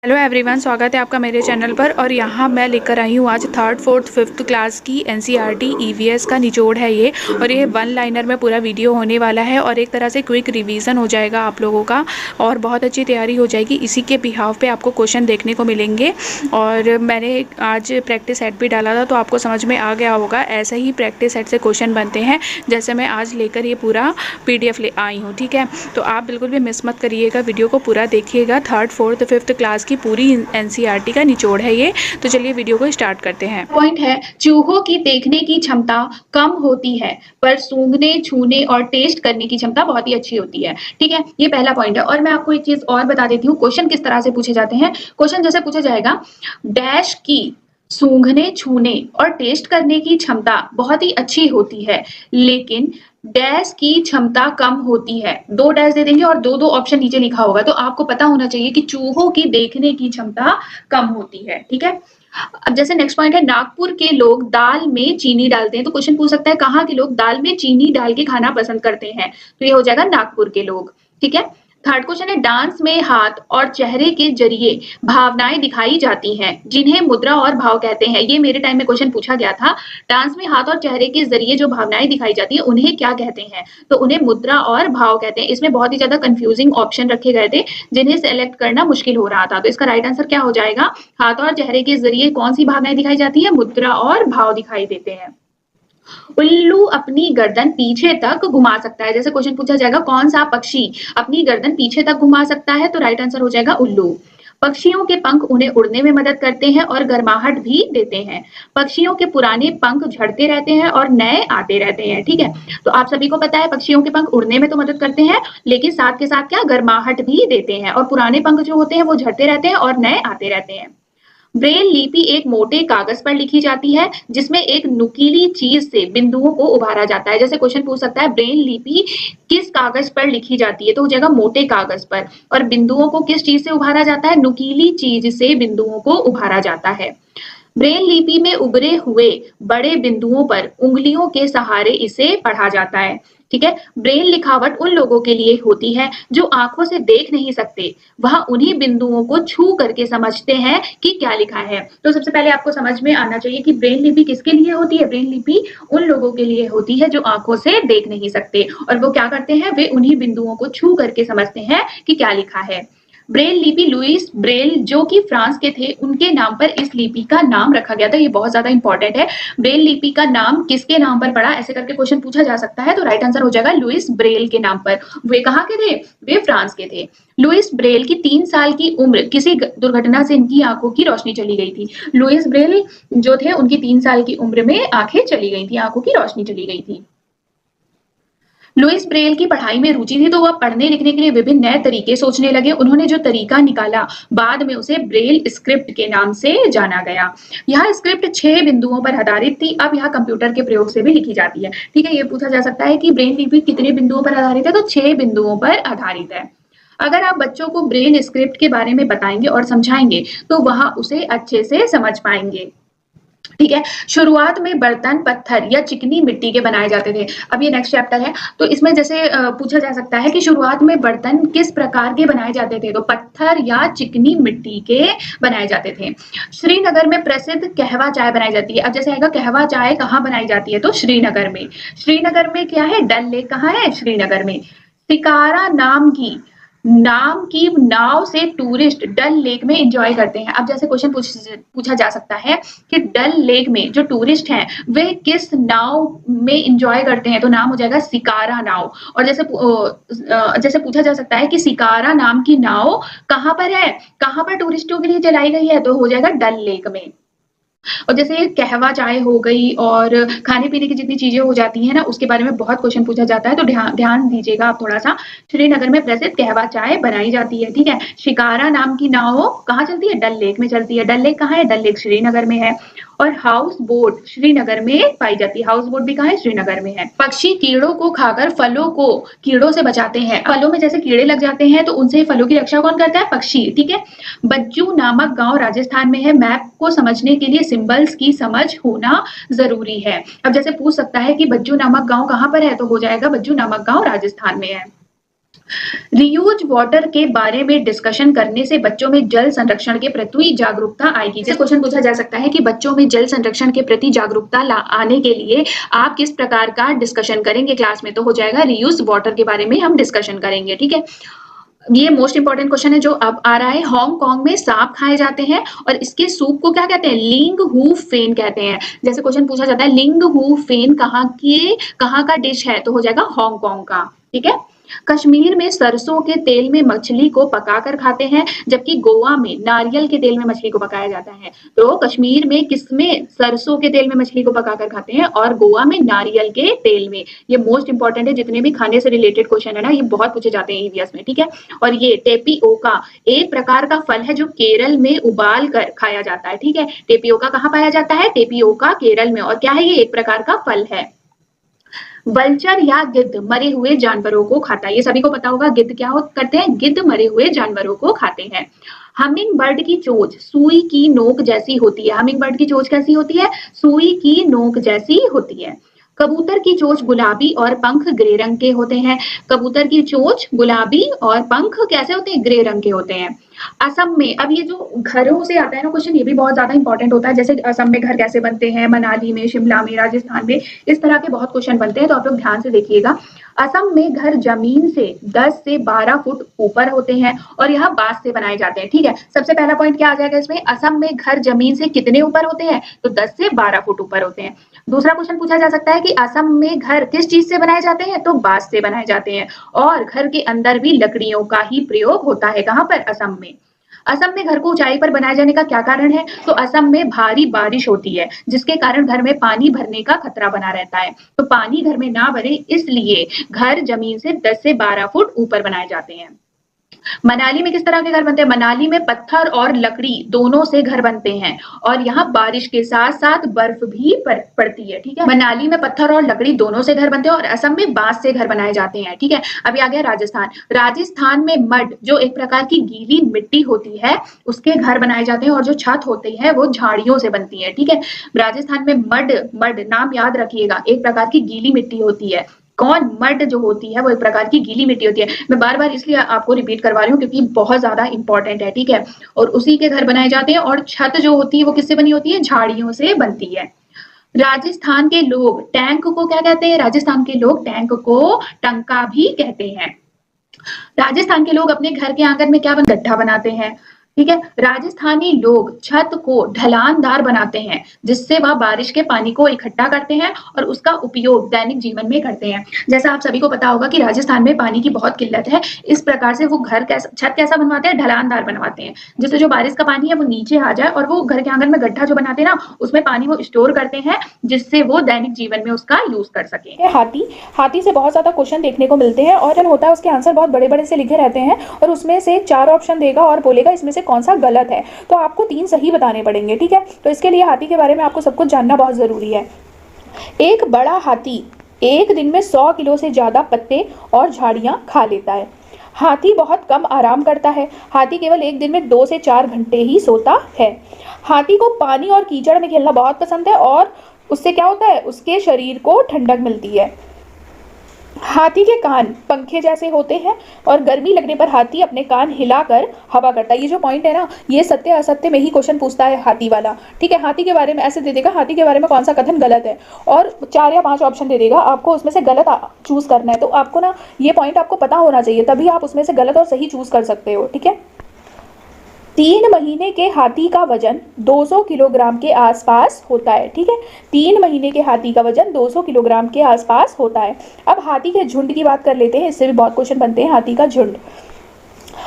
Hello everyone, स्वागत है आपका मेरे चैनल पर। और यहाँ मैं लेकर आई हूँ आज थर्ड फोर्थ फिफ्थ क्लास की एनसीईआरटी ईवीएस का निचोड़ है ये। और ये वन लाइनर में पूरा वीडियो होने वाला है और एक तरह से क्विक रिवीजन हो जाएगा आप लोगों का और बहुत अच्छी तैयारी हो जाएगी। इसी के बिहाव पे आपको क्वेश्चन देखने को मिलेंगे। और मैंने आज प्रैक्टिस सेट भी डाला था तो आपको समझ में आ गया होगा, ऐसे ही प्रैक्टिस सेट से क्वेश्चन बनते हैं जैसे मैं आज लेकर ये पूरा PDF ले आई हूँ। ठीक है, तो आप बिल्कुल भी मिस मत करिएगा, वीडियो को पूरा देखिएगा। थर्ड फोर्थ फिफ्थ क्लास की पूरी एनसीईआरटी का निचोड़ है ये। तो चलिए वीडियो को स्टार्ट करते हैं। पॉइंट है, चूहों की देखने की क्षमता कम होती है पर सूंघने, छूने और टेस्ट करने की क्षमता बहुत ही अच्छी होती है। ठीक है, ये पहला पॉइंट है। और मैं आपको एक चीज और बता देती हूँ, क्वेश्चन किस तरह से पूछे जाते हैं। क्वेश्चन जैसे पूछा जाएगा, डैश की सूंघने, छूने और टेस्ट करने की क्षमता बहुत ही अच्छी होती है लेकिन डैश की क्षमता कम होती है। दो डैश दे देंगे और दो दो ऑप्शन नीचे लिखा होगा, तो आपको पता होना चाहिए कि चूहों की देखने की क्षमता कम होती है। ठीक है, अब जैसे नेक्स्ट पॉइंट है, नागपुर के लोग दाल में चीनी डालते हैं। तो क्वेश्चन पूछ सकता है, कहाँ के लोग दाल में चीनी डाल के खाना पसंद करते हैं। तो ये हो जाएगा नागपुर के लोग। ठीक है, थर्ड क्वेश्चन है, डांस में हाथ और चेहरे के जरिए भावनाएं दिखाई जाती हैं जिन्हें मुद्रा और भाव कहते हैं। ये मेरे टाइम में क्वेश्चन पूछा गया था। डांस में हाथ और चेहरे के जरिए जो भावनाएं दिखाई जाती है उन्हें क्या कहते हैं। तो उन्हें मुद्रा और भाव कहते हैं। इसमें बहुत ही ज्यादा कंफ्यूजिंग ऑप्शन रखे गए थे जिन्हें सेलेक्ट करना मुश्किल हो रहा था। तो इसका राइट आंसर क्या हो जाएगा, हाथ और चेहरे के जरिए कौन सी भावनाएं दिखाई जाती है, मुद्रा और भाव दिखाई देते हैं। उल्लू अपनी गर्दन पीछे तक घुमा सकता है। जैसे क्वेश्चन पूछा जाएगा, कौन सा पक्षी अपनी गर्दन पीछे तक घुमा सकता है। तो राइट आंसर हो जाएगा उल्लू। पक्षियों के पंख उन्हें उड़ने में मदद करते हैं और गर्माहट भी देते हैं। पक्षियों के पुराने पंख झड़ते रहते हैं और नए आते रहते हैं। ठीक है, तो आप सभी को पता है पक्षियों के पंख उड़ने में तो मदद करते हैं लेकिन साथ के साथ क्या, गर्माहट भी देते हैं। और पुराने पंख जो होते हैं वो झड़ते रहते हैं और नए आते रहते हैं। ब्रेल लिपि एक मोटे कागज पर लिखी जाती है जिसमें एक नुकीली चीज से बिंदुओं को उभारा जाता है। जैसे क्वेश्चन पूछ सकता है, ब्रेल लिपि किस कागज पर लिखी जाती है। तो हो जाएगा मोटे कागज पर। और बिंदुओं को किस चीज से उभारा जाता है, नुकीली चीज से बिंदुओं को उभारा जाता है। ब्रेल लिपि में उभरे हुए बड़े बिंदुओं पर उंगलियों के सहारे इसे पढ़ा जाता है। ठीक है, ब्रेल लिखावट उन लोगों के लिए होती है जो आंखों से देख नहीं सकते, वह उन्हीं बिंदुओं को छू करके समझते हैं कि क्या लिखा है। तो सबसे पहले आपको समझ में आना चाहिए कि ब्रेल लिपि किसके लिए होती है। ब्रेल लिपि उन लोगों के लिए होती है जो आंखों से देख नहीं सकते, और वो क्या करते हैं, वे उन्हीं बिंदुओं को छू करके समझते हैं कि क्या लिखा है। ब्रेल लिपि लुईस ब्रेल जो कि फ्रांस के थे, उनके नाम पर इस लिपि का नाम रखा गया था। ये बहुत ज्यादा इंपॉर्टेंट है। ब्रेल लिपि का नाम किसके नाम पर पड़ा, ऐसे करके क्वेश्चन पूछा जा सकता है। तो राइट आंसर हो जाएगा लुईस ब्रेल के नाम पर। वे कहाँ के थे, वे फ्रांस के थे। लुईस ब्रेल की 3 साल की उम्र किसी दुर्घटना से इनकी आंखों की रोशनी चली गई थी। लुईस ब्रेल जो थे उनकी 3 साल की उम्र में आंखें चली गई थी, आंखों की रोशनी चली गई थी। लुईस ब्रेल की पढ़ाई में रुचि थी तो वह पढ़ने लिखने के लिए विभिन्न नए तरीके सोचने लगे। उन्होंने जो तरीका निकाला बाद में उसे ब्रेल स्क्रिप्ट के नाम से जाना गया। यह स्क्रिप्ट 6 बिंदुओं पर आधारित थी। अब यह कंप्यूटर के प्रयोग से भी लिखी जाती है। ठीक है, ये पूछा जा सकता है कि ब्रेल लिपि कितने बिंदुओं पर आधारित है, तो 6 बिंदुओं पर आधारित है। अगर आप बच्चों को ब्रेल स्क्रिप्ट के बारे में बताएंगे और समझाएंगे तो वह उसे अच्छे से समझ पाएंगे। ठीक है, शुरुआत में बर्तन पत्थर या चिकनी मिट्टी के बनाए जाते थे। अब ये नेक्स्ट चैप्टर है, तो इसमें जैसे पूछा जा सकता है कि शुरुआत में बर्तन किस प्रकार के बनाए जाते थे। तो पत्थर या चिकनी मिट्टी के बनाए जाते थे। श्रीनगर में प्रसिद्ध कहवा चाय बनाई जाती है। अब जैसे आएगा, कहवा चाय कहाँ बनाई जाती है, तो श्रीनगर में। श्रीनगर में क्या है, डल लेक कहाँ है, श्रीनगर में। शिकारा नाम की नाव से टूरिस्ट डल लेक में एंजॉय करते हैं। अब जैसे क्वेश्चन पूछा जा सकता है कि डल लेक में जो टूरिस्ट हैं वे किस नाव में एंजॉय करते हैं। तो नाम हो जाएगा शिकारा नाव। और जैसे पूछा जा सकता है कि शिकारा नाम की नाव कहाँ पर है, कहाँ पर टूरिस्टों के लिए चलाई गई है, तो हो जाएगा डल लेक में। और जैसे कहवा चाय हो गई और खाने पीने की जितनी चीजें हो जाती है ना, उसके बारे में बहुत क्वेश्चन पूछा जाता है, तो ध्यान दीजिएगा आप थोड़ा सा। श्रीनगर में प्रसिद्ध कहवा चाय बनाई जाती है। ठीक है, शिकारा नाम की नाव कहाँ चलती है, डल लेक में चलती है। डल लेक कहाँ है, डल लेक श्रीनगर में है। और हाउस बोट श्रीनगर में पाई जाती है। हाउस बोट भी कहाँ है, श्रीनगर में है। पक्षी कीड़ों को खाकर फलों को कीड़ों से बचाते हैं। फलों में जैसे कीड़े लग जाते हैं तो उनसे फलों की रक्षा कौन करता है, पक्षी। ठीक है, बज्जू नामक गांव राजस्थान में है। मैप को समझने के लिए सिंबल्स की समझ होना जरूरी है। अब जैसे पूछ सकता है कि बज्जू नामक गांव कहाँ पर है, तो हो जाएगा बज्जू नामक गांव राजस्थान में है। रीयूज वाटर के बारे में डिस्कशन करने से बच्चों में जल संरक्षण के प्रति जागरूकता आएगी। जैसे क्वेश्चन पूछा जा सकता है कि बच्चों में जल संरक्षण के प्रति जागरूकता आने के लिए आप किस प्रकार का डिस्कशन करेंगे क्लास में, तो हो जाएगा रीयूज वाटर के बारे में हम डिस्कशन करेंगे। ठीक है, ये मोस्ट इंपॉर्टेंट क्वेश्चन है जो अब आ रहा है। हांगकांग में सांप खाए जाते हैं और इसके सूप को क्या कहते हैं, लिंग हु फेन कहते हैं। जैसे क्वेश्चन पूछा जाता है लिंग हु फेन कहाँ का डिश है, तो हो जाएगा हांगकांग का। ठीक है, कश्मीर में सरसों के तेल में मछली को पकाकर खाते हैं, जबकि गोवा में नारियल के तेल में मछली को पकाया जाता है। तो कश्मीर में किसमें सरसों के तेल में मछली को पकाकर खाते हैं और गोवा में नारियल के तेल में। ये मोस्ट इंपॉर्टेंट है, जितने भी खाने से रिलेटेड क्वेश्चन है ना, ये बहुत पूछे जाते हैं ईवीएस में। ठीक है, और ये टेपियोका एक प्रकार का फल है जो केरल में उबाल कर खाया जाता है। ठीक है, टेपियोका कहाँ पाया जाता है, टेपियोका केरल में, और क्या है, ये एक प्रकार का फल है। वल्चर या गिद्ध मरे हुए जानवरों को खाता है, ये सभी को पता होगा। गिद्ध क्या करते हैं, गिद्ध मरे हुए जानवरों को खाते हैं। हमिंग बर्ड की चोंच सुई की नोक जैसी होती है। हमिंग बर्ड की चोंच कैसी होती है, सुई की नोक जैसी होती है। कबूतर की चोंच गुलाबी और पंख ग्रे रंग के होते हैं। कबूतर की चोंच गुलाबी और पंख कैसे होते हैं, ग्रे रंग के होते हैं। असम में, अब ये जो घरों से आता है ना क्वेश्चन, ये भी बहुत ज्यादा इंपॉर्टेंट होता है। जैसे असम में घर कैसे बनते हैं, मनाली में, शिमला में, राजस्थान में, इस तरह के बहुत क्वेश्चन बनते हैं, तो आप लोग ध्यान से देखिएगा। असम में घर जमीन से 10 से 12 फुट ऊपर होते हैं और यह बांस से बनाए जाते हैं। ठीक है, सबसे पहला पॉइंट क्या आ जाएगा इसमें, असम में घर जमीन से कितने ऊपर होते हैं, तो 10 से 12 फुट ऊपर होते हैं। दूसरा क्वेश्चन पूछा जा सकता है कि असम में घर किस चीज से बनाए जाते हैं, तो बांस से बनाए जाते हैं, और घर के अंदर भी लकड़ियों का ही प्रयोग होता है। कहां पर, असम में। असम में घर को ऊंचाई पर बनाए जाने का क्या कारण है, तो असम में भारी बारिश होती है, जिसके कारण घर में पानी भरने का खतरा बना रहता है। तो पानी घर में ना भरे, इसलिए घर जमीन से 10 से 12 फुट ऊपर बनाए जाते हैं। मनाली में किस तरह के घर बनते हैं, मनाली में पत्थर और लकड़ी दोनों से घर बनते हैं, और यहाँ बारिश के साथ साथ बर्फ भी पड़ती है। ठीक है, मनाली में पत्थर और लकड़ी दोनों से घर बनते हैं और असम में बांस से घर बनाए जाते हैं। ठीक है, अभी आ गया राजस्थान। राजस्थान में मड, जो एक प्रकार की गीली मिट्टी होती है, उसके घर बनाए जाते हैं, और जो छत होती है वो झाड़ियों से बनती है। ठीक है, राजस्थान में मड नाम याद रखिएगा, एक प्रकार की गीली मिट्टी होती है। कौन, मड जो होती है वो एक प्रकार की गीली मिट्टी होती है। मैं बार बार इसलिए आपको रिपीट करवा रही हूँ क्योंकि बहुत ज्यादा इंपॉर्टेंट है। ठीक है, और उसी के घर बनाए जाते हैं, और छत जो होती है वो किससे बनी होती है, झाड़ियों से बनती है। राजस्थान के लोग टैंक को क्या कहते हैं, राजस्थान के लोग टैंक को टंका भी कहते हैं। राजस्थान के लोग अपने घर के आंगन में क्या गड्ढा बनाते हैं। ठीक है, राजस्थानी लोग छत को ढलानदार बनाते हैं, जिससे वह बारिश के पानी को इकट्ठा करते हैं और उसका उपयोग दैनिक जीवन में करते हैं। जैसा आप सभी को पता होगा कि राजस्थान में पानी की बहुत किल्लत है, इस प्रकार से वो छत कैसा बनवाते हैं, ढलानदार बनवाते हैं, जिससे जो बारिश का पानी है वो नीचे आ जाए, और वो घर के आंगन में गड्ढा जो बनाते हैं ना, उसमें पानी वो स्टोर करते हैं, जिससे वो दैनिक जीवन में उसका यूज कर सके। हाथी से बहुत ज्यादा क्वेश्चन देखने को मिलते हैं, और होता है उसके आंसर बहुत बड़े बड़े से लिखे रहते हैं, और उसमें से 4 ऑप्शन देगा और बोलेगा इसमें से कौन सा गलत है, तो आपको 3 सही बताने पड़ेंगे। ठीक है, तो इसके लिए हाथी के बारे में आपको सब कुछ जानना बहुत जरूरी है। एक बड़ा हाथी एक दिन में 100 किलो से ज्यादा पत्ते और झाड़ियां खा लेता है। हाथी बहुत कम आराम करता है। हाथी केवल एक दिन में 2 से 4 घंटे ही सोता है। हाथी को पानी और कीचड़ में खेलना बहुत पसंद है, और उससे क्या होता है, उसके शरीर को ठंडक मिलती है। हाथी के कान पंखे जैसे होते हैं, और गर्मी लगने पर हाथी अपने कान हिलाकर हवा करता है। ये जो पॉइंट है ना, ये सत्य असत्य में ही क्वेश्चन पूछता है हाथी वाला। ठीक है, हाथी के बारे में ऐसे दे देगा, हाथी के बारे में कौन सा कथन गलत है, और 4 या 5 ऑप्शन दे देगा, आपको उसमें से गलत चूज करना है। तो आपको ना ये पॉइंट आपको पता होना चाहिए, तभी आप उसमें से गलत और सही चूज कर सकते हो। ठीक है, 3 महीने के हाथी का वजन 200 किलोग्राम के आसपास होता है। ठीक है, 3 महीने के हाथी का वजन 200 किलोग्राम के आसपास होता है। अब हाथी के झुंड की बात कर लेते हैं, इससे भी बहुत क्वेश्चन बनते हैं। हाथी का झुंड,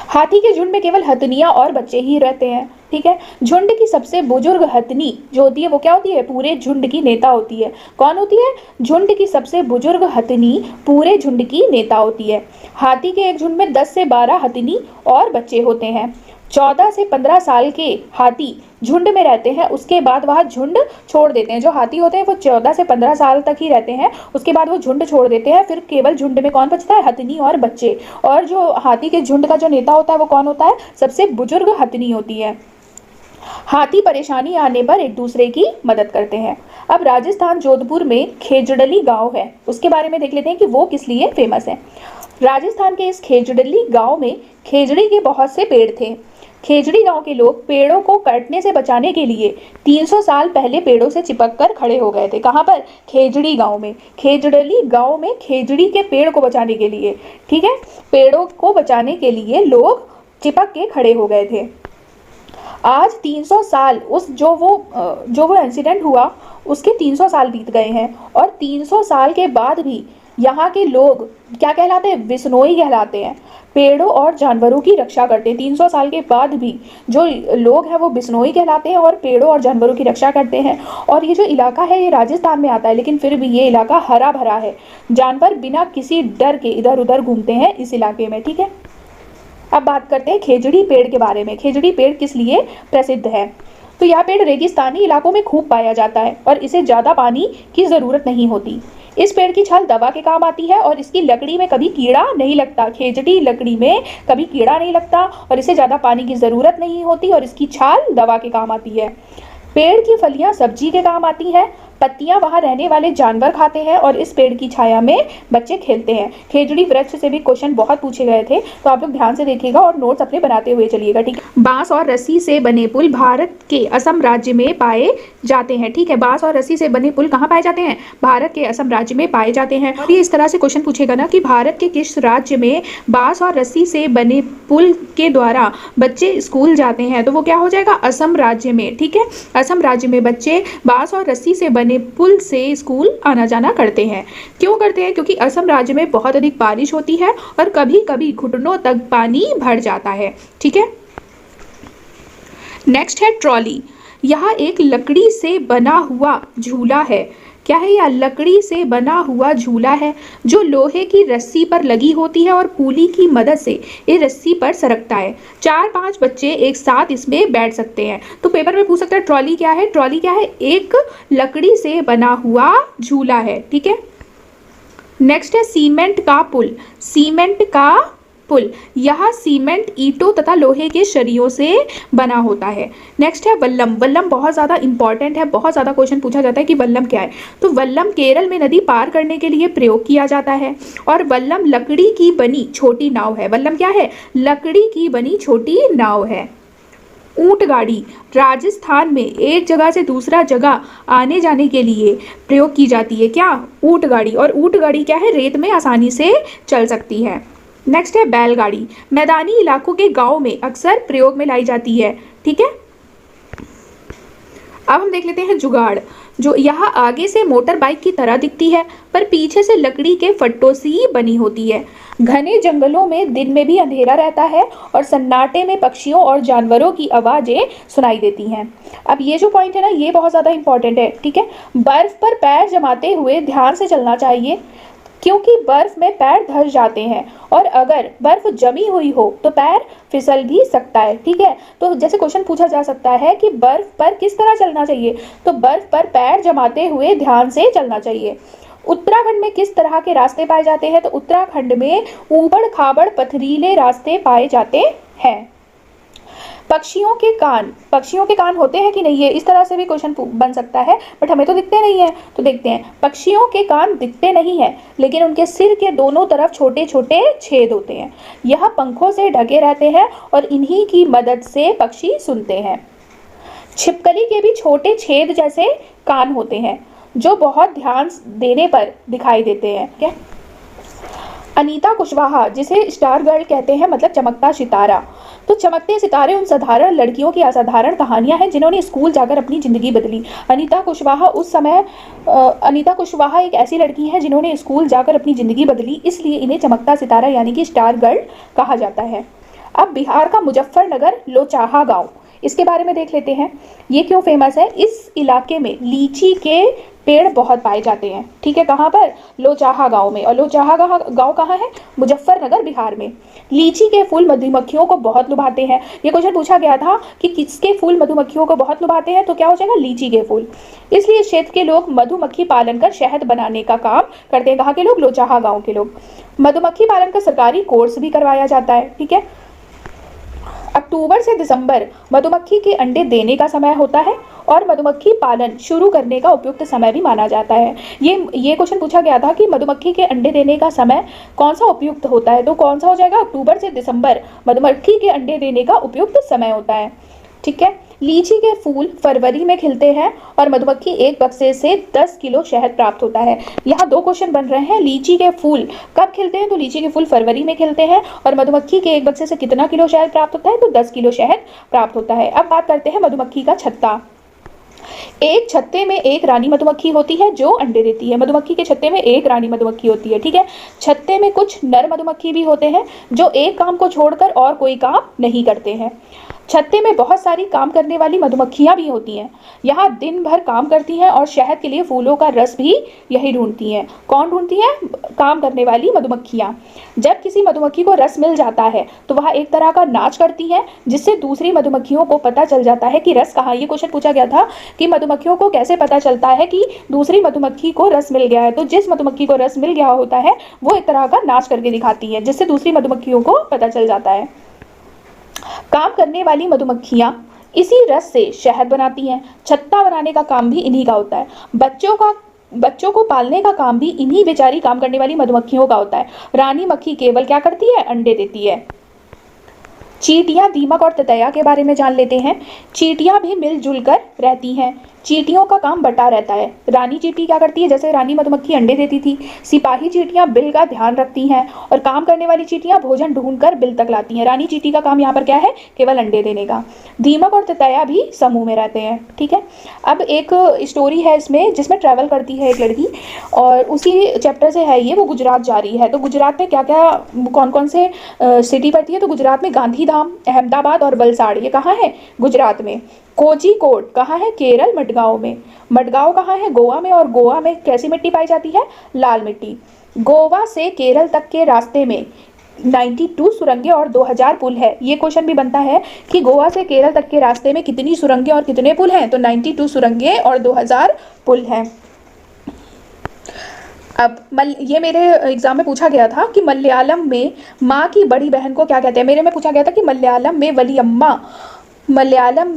हाथी के झुंड में केवल हथनियां और बच्चे ही रहते हैं। ठीक है, झुंड की सबसे बुजुर्ग हथनी जो होती है वो क्या होती है, पूरे झुंड की नेता होती है। कौन होती है, झुंड की सबसे बुजुर्ग हथनी पूरे झुंड की नेता होती है। हाथी के एक झुंड में 10 से 12 हथनी और बच्चे होते हैं। 14 से 15 साल के हाथी झुंड में रहते हैं, उसके बाद वह झुंड छोड़ देते हैं। जो हाथी होते हैं वो 14 से 15 साल तक ही रहते हैं, उसके बाद वो झुंड छोड़ देते हैं। फिर केवल झुंड में कौन बचता है, हथनी और बच्चे। और जो हाथी के झुंड का जो नेता होता है वो कौन होता है, सबसे बुजुर्ग हथनी होती है। हाथी परेशानी आने पर एक दूसरे की मदद करते हैं। अब राजस्थान जोधपुर में खेजड़ली गांव है, उसके बारे में देख लेते हैं कि वो किस लिए फेमस है। राजस्थान के इस खेजड़ली गांव में खेजड़ी के बहुत से पेड़ थे। खेजड़ी गांव के लोग पेड़ों को कटने से बचाने के लिए 300 साल पहले पेड़ों से चिपक कर खड़े हो गए थे। कहाँ पर? खेजड़ी गांव में। खेजड़ली गांव में खेजड़ी के पेड़ को बचाने के लिए, ठीक है, पेड़ों को बचाने के लिए लोग चिपक के खड़े हो गए थे। आज 300 साल उस जो वो इंसिडेंट हुआ उसके 300 साल बीत गए हैं और 300 साल के बाद भी यहाँ के लोग क्या कहलाते हैं? बिश्नोई कहलाते हैं। पेड़ों और जानवरों की रक्षा करते हैं। 300 साल के बाद भी जो लोग हैं वो बिश्नोई कहलाते हैं और पेड़ों और जानवरों की रक्षा करते हैं। और ये जो इलाका है ये राजस्थान में आता है, लेकिन फिर भी ये इलाका हरा भरा है। जानवर बिना किसी डर के इधर उधर घूमते हैं इस इलाके में, ठीक है। अब बात करते हैं खेजड़ी पेड़ के बारे में। खेजड़ी पेड़ किस लिए प्रसिद्ध है? तो यह पेड़ रेगिस्तानी इलाकों में खूब पाया जाता है और इसे ज़्यादा पानी की ज़रूरत नहीं होती। इस पेड़ की छाल दवा के काम आती है और इसकी लकड़ी में कभी कीड़ा नहीं लगता। खेजड़ी लकड़ी में कभी कीड़ा नहीं लगता और इसे ज़्यादा पानी की ज़रूरत नहीं होती और इसकी छाल दवा के काम आती है। पेड़ की फलियां सब्जी के काम आती हैं। पत्तियां वहां रहने वाले जानवर खाते हैं और इस पेड़ की छाया में बच्चे खेलते हैं। खेजड़ी वृक्ष से भी क्वेश्चन बहुत पूछे गए थे, तो आप लोग ध्यान से देखिएगा और नोट्स अपने बनाते हुए चलिएगा, ठीक है। बांस और रस्सी से बने पुल भारत के असम राज्य में पाए जाते हैं, ठीक है। बांस और रस्सी से बने पुल कहाँ पाए जाते हैं? भारत के असम राज्य में पाए जाते हैं। और ये इस तरह से क्वेश्चन पूछेगा ना कि भारत के किस राज्य में बांस और रस्सी से बने पुल के द्वारा बच्चे स्कूल जाते हैं, तो वो क्या हो जाएगा? असम राज्य में, ठीक है। असम राज्य में बच्चे बांस और रस्सी से बने पुल से स्कूल आना जाना करते हैं। क्यों करते हैं? क्योंकि असम राज्य में बहुत अधिक बारिश होती है और कभी कभी घुटनों तक पानी भर जाता है, ठीक है। नेक्स्ट है ट्रॉली। यह एक लकड़ी से बना हुआ झूला है। क्या है? यह लकड़ी से बना हुआ झूला है जो लोहे की रस्सी पर लगी होती है और पुली की मदद से ये रस्सी पर सरकता है। 4-5 बच्चे एक साथ इसमें बैठ सकते हैं। तो पेपर में पूछ सकता है ट्रॉली क्या है? ट्रॉली क्या है? एक लकड़ी से बना हुआ झूला है, ठीक है। नेक्स्ट है सीमेंट का पुल। सीमेंट का पुल, यह सीमेंट ईंटों तथा लोहे के सरियों से बना होता है। नेक्स्ट है वल्लम। वल्लम बहुत ज़्यादा इंपॉर्टेंट है, बहुत ज़्यादा क्वेश्चन पूछा जाता है कि वल्लम क्या है। तो वल्लम केरल में नदी पार करने के लिए प्रयोग किया जाता है और वल्लम लकड़ी की बनी छोटी नाव है। वल्लम क्या है? लकड़ी की बनी छोटी नाव है। ऊंट गाड़ी राजस्थान में एक जगह से दूसरा जगह आने जाने के लिए प्रयोग की जाती है। क्या? ऊंट गाड़ी। और ऊंट गाड़ी क्या है? रेत में आसानी से चल सकती है। नेक्स्ट है बैलगाड़ी। मैदानी इलाकों के गांव में अक्सर प्रयोग में लाई जाती है, ठीक है। अब हम देख लेते हैं जुगाड़। जो यहाँ आगे से मोटर बाइक की तरह दिखती है पर पीछे से लकड़ी के फट्टों से बनी होती है। घने जंगलों में दिन में भी अंधेरा रहता है और सन्नाटे में पक्षियों और जानवरों की आवाज़ें सुनाई देती हैं। अब ये जो पॉइंट है ना ये बहुत ज़्यादा इंपॉर्टेंट है, ठीक है। बर्फ पर पैर जमाते हुए ध्यान से चलना चाहिए क्योंकि बर्फ में पैर धंस जाते हैं और अगर बर्फ जमी हुई हो तो पैर फिसल भी सकता है, ठीक है। तो जैसे क्वेश्चन पूछा जा सकता है कि बर्फ पर किस तरह चलना चाहिए, तो बर्फ पर पैर जमाते हुए ध्यान से चलना चाहिए। उत्तराखंड में किस तरह के रास्ते पाए जाते हैं? तो उत्तराखंड में ऊबड़ खाबड़ पथरीले रास्ते पाए जाते हैं। पक्षियों के कान होते हैं कि नहीं? ये इस तरह से भी क्वेश्चन बन सकता है, बट हमें तो दिखते नहीं है। तो देखते हैं, पक्षियों के कान दिखते नहीं हैं लेकिन उनके सिर के दोनों तरफ छोटे छोटे छेद होते हैं। यह पंखों से ढके रहते हैं और इन्हीं की मदद से पक्षी सुनते हैं। छिपकली के भी छोटे छेद जैसे कान होते हैं जो बहुत ध्यान देने पर दिखाई देते हैं। क्या? अनीता कुशवाहा, जिसे स्टार गर्ल कहते हैं, मतलब चमकता सितारा। तो चमकते सितारे उन साधारण लड़कियों की असाधारण कहानियां हैं जिन्होंने स्कूल जाकर अपनी ज़िंदगी बदली। अनीता कुशवाहा एक ऐसी लड़की है जिन्होंने स्कूल जाकर अपनी ज़िंदगी बदली, इसलिए इन्हें चमकता सितारा यानी कि स्टार गर्ल कहा जाता है। अब बिहार का मुजफ्फरनगर लोचाहा गाँव, इसके बारे में देख लेते हैं। ये क्यों फेमस है? इस इलाके में लीची के पेड़ बहुत पाए जाते हैं, ठीक है। कहाँ पर? लोचाहा गांव में। और लोचाहा गांव कहाँ है? मुजफ्फरनगर, बिहार में। लीची के फूल मधुमक्खियों को बहुत लुभाते हैं। ये क्वेश्चन पूछा गया था कि किसके फूल मधुमक्खियों को बहुत लुभाते हैं, तो क्या हो जाएगा? लीची के फूल। इसलिए क्षेत्र के लोग मधुमक्खी पालन कर शहद बनाने का काम करते हैं। कहाँ के लोग? लोचाहा गाँव के लोग। मधुमक्खी पालन का सरकारी कोर्स भी करवाया जाता है, ठीक है। अब अक्टूबर से दिसंबर मधुमक्खी के अंडे देने का समय होता है और मधुमक्खी पालन शुरू करने का उपयुक्त समय भी माना जाता है। ये क्वेश्चन पूछा गया था कि मधुमक्खी के अंडे देने का समय कौन सा उपयुक्त होता है, तो कौन सा हो जाएगा, अक्टूबर से दिसंबर मधुमक्खी के अंडे देने का उपयुक्त समय होता है। ठीक है। लीची के फूल फरवरी में खिलते हैं और मधुमक्खी एक बक्से से 10 किलो शहद प्राप्त होता है। यहाँ दो क्वेश्चन बन रहे हैं, लीची के फूल कब खिलते हैं, तो लीची के फूल फरवरी में खिलते हैं और मधुमक्खी के एक बक्से से कितना किलो शहद प्राप्त होता है, तो 10 किलो शहद प्राप्त होता है। अब बात करते हैं मधुमक्खी का छत्ता। एक छत्ते में एक रानी मधुमक्खी होती है जो अंडे देती है। मधुमक्खी के छत्ते में एक रानी मधुमक्खी होती है। ठीक है। छत्ते में कुछ नर मधुमक्खी भी होते हैं जो एक काम को छोड़कर और कोई काम नहीं करते हैं। छत्ते में बहुत सारी काम करने वाली मधुमक्खियां भी होती हैं। यहाँ दिन भर काम करती हैं और शहद के लिए फूलों का रस भी यही ढूंढती हैं। कौन ढूंढती है? काम करने वाली मधुमक्खियां। जब किसी मधुमक्खी को रस मिल जाता है तो वह एक तरह का नाच करती है जिससे दूसरी मधुमक्खियों को पता चल जाता है कि रस कहाँ। ये क्वेश्चन पूछा गया था कि मधुमक्खियों को कैसे पता चलता है कि दूसरी मधुमक्खी को रस मिल गया है, तो जिस मधुमक्खी को रस मिल गया होता है वो एक तरह का नाच करके दिखाती है जिससे दूसरी मधुमक्खियों को पता चल जाता है। काम करने वाली मधुमक्खियां इसी रस से शहद बनाती हैं। छत्ता बनाने का काम भी इन्हीं का होता है। बच्चों को पालने का काम भी इन्हीं बेचारी काम करने वाली मधुमक्खियों का होता है। रानी मक्खी केवल क्या करती है? अंडे देती है। चींटियां, दीमक और ततैया के बारे में जान लेते हैं। चींटियां भी मिलजुल कर रहती हैं। चींटियों का काम बटा रहता है। रानी चींटी क्या करती है? जैसे रानी मधुमक्खी अंडे देती थी, सिपाही चींटियां बिल का ध्यान रखती हैं और काम करने वाली चींटियां भोजन ढूंढकर बिल तक लाती हैं। रानी चींटी का काम यहाँ पर क्या है? केवल अंडे देने का। दीमक और ततैया भी समूह में रहते हैं। ठीक है। अब एक स्टोरी है इसमें जिसमें ट्रैवल करती है एक लड़की और उसी चैप्टर से है ये, वो गुजरात जा रही है। तो गुजरात में क्या क्या कौन कौन से सिटी पड़ती है? तो गुजरात में गांधीधाम, अहमदाबाद और वलसाड़, ये कहाँ है? गुजरात में। कोझीकोड कहाँ है? केरल, मडगांव में। मडगांव कहाँ है? गोवा में। और गोवा में कैसी मिट्टी पाई जाती है? लाल मिट्टी। गोवा से केरल तक के रास्ते में 92 सुरंगें और 2000 पुल है। ये क्वेश्चन भी बनता है कि गोवा से केरल तक के रास्ते में कितनी सुरंगें और कितने पुल हैं? तो 92 सुरंगें और 2000 पुल हैं। अब ये मेरे एग्जाम में पूछा गया था कि मलयालम में माँ की बड़ी बहन को क्या कहते हैं। मेरे में पूछा गया था कि मलयालम में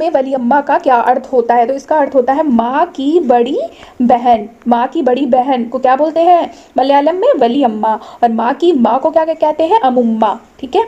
वलियम्मा का क्या अर्थ होता है। तो इसका अर्थ होता है माँ की बड़ी बहन। माँ की बड़ी बहन को क्या बोलते हैं मलयालम में? वलियम्मा। और माँ की माँ को क्या कहते हैं? अमुम्मा। ठीक है।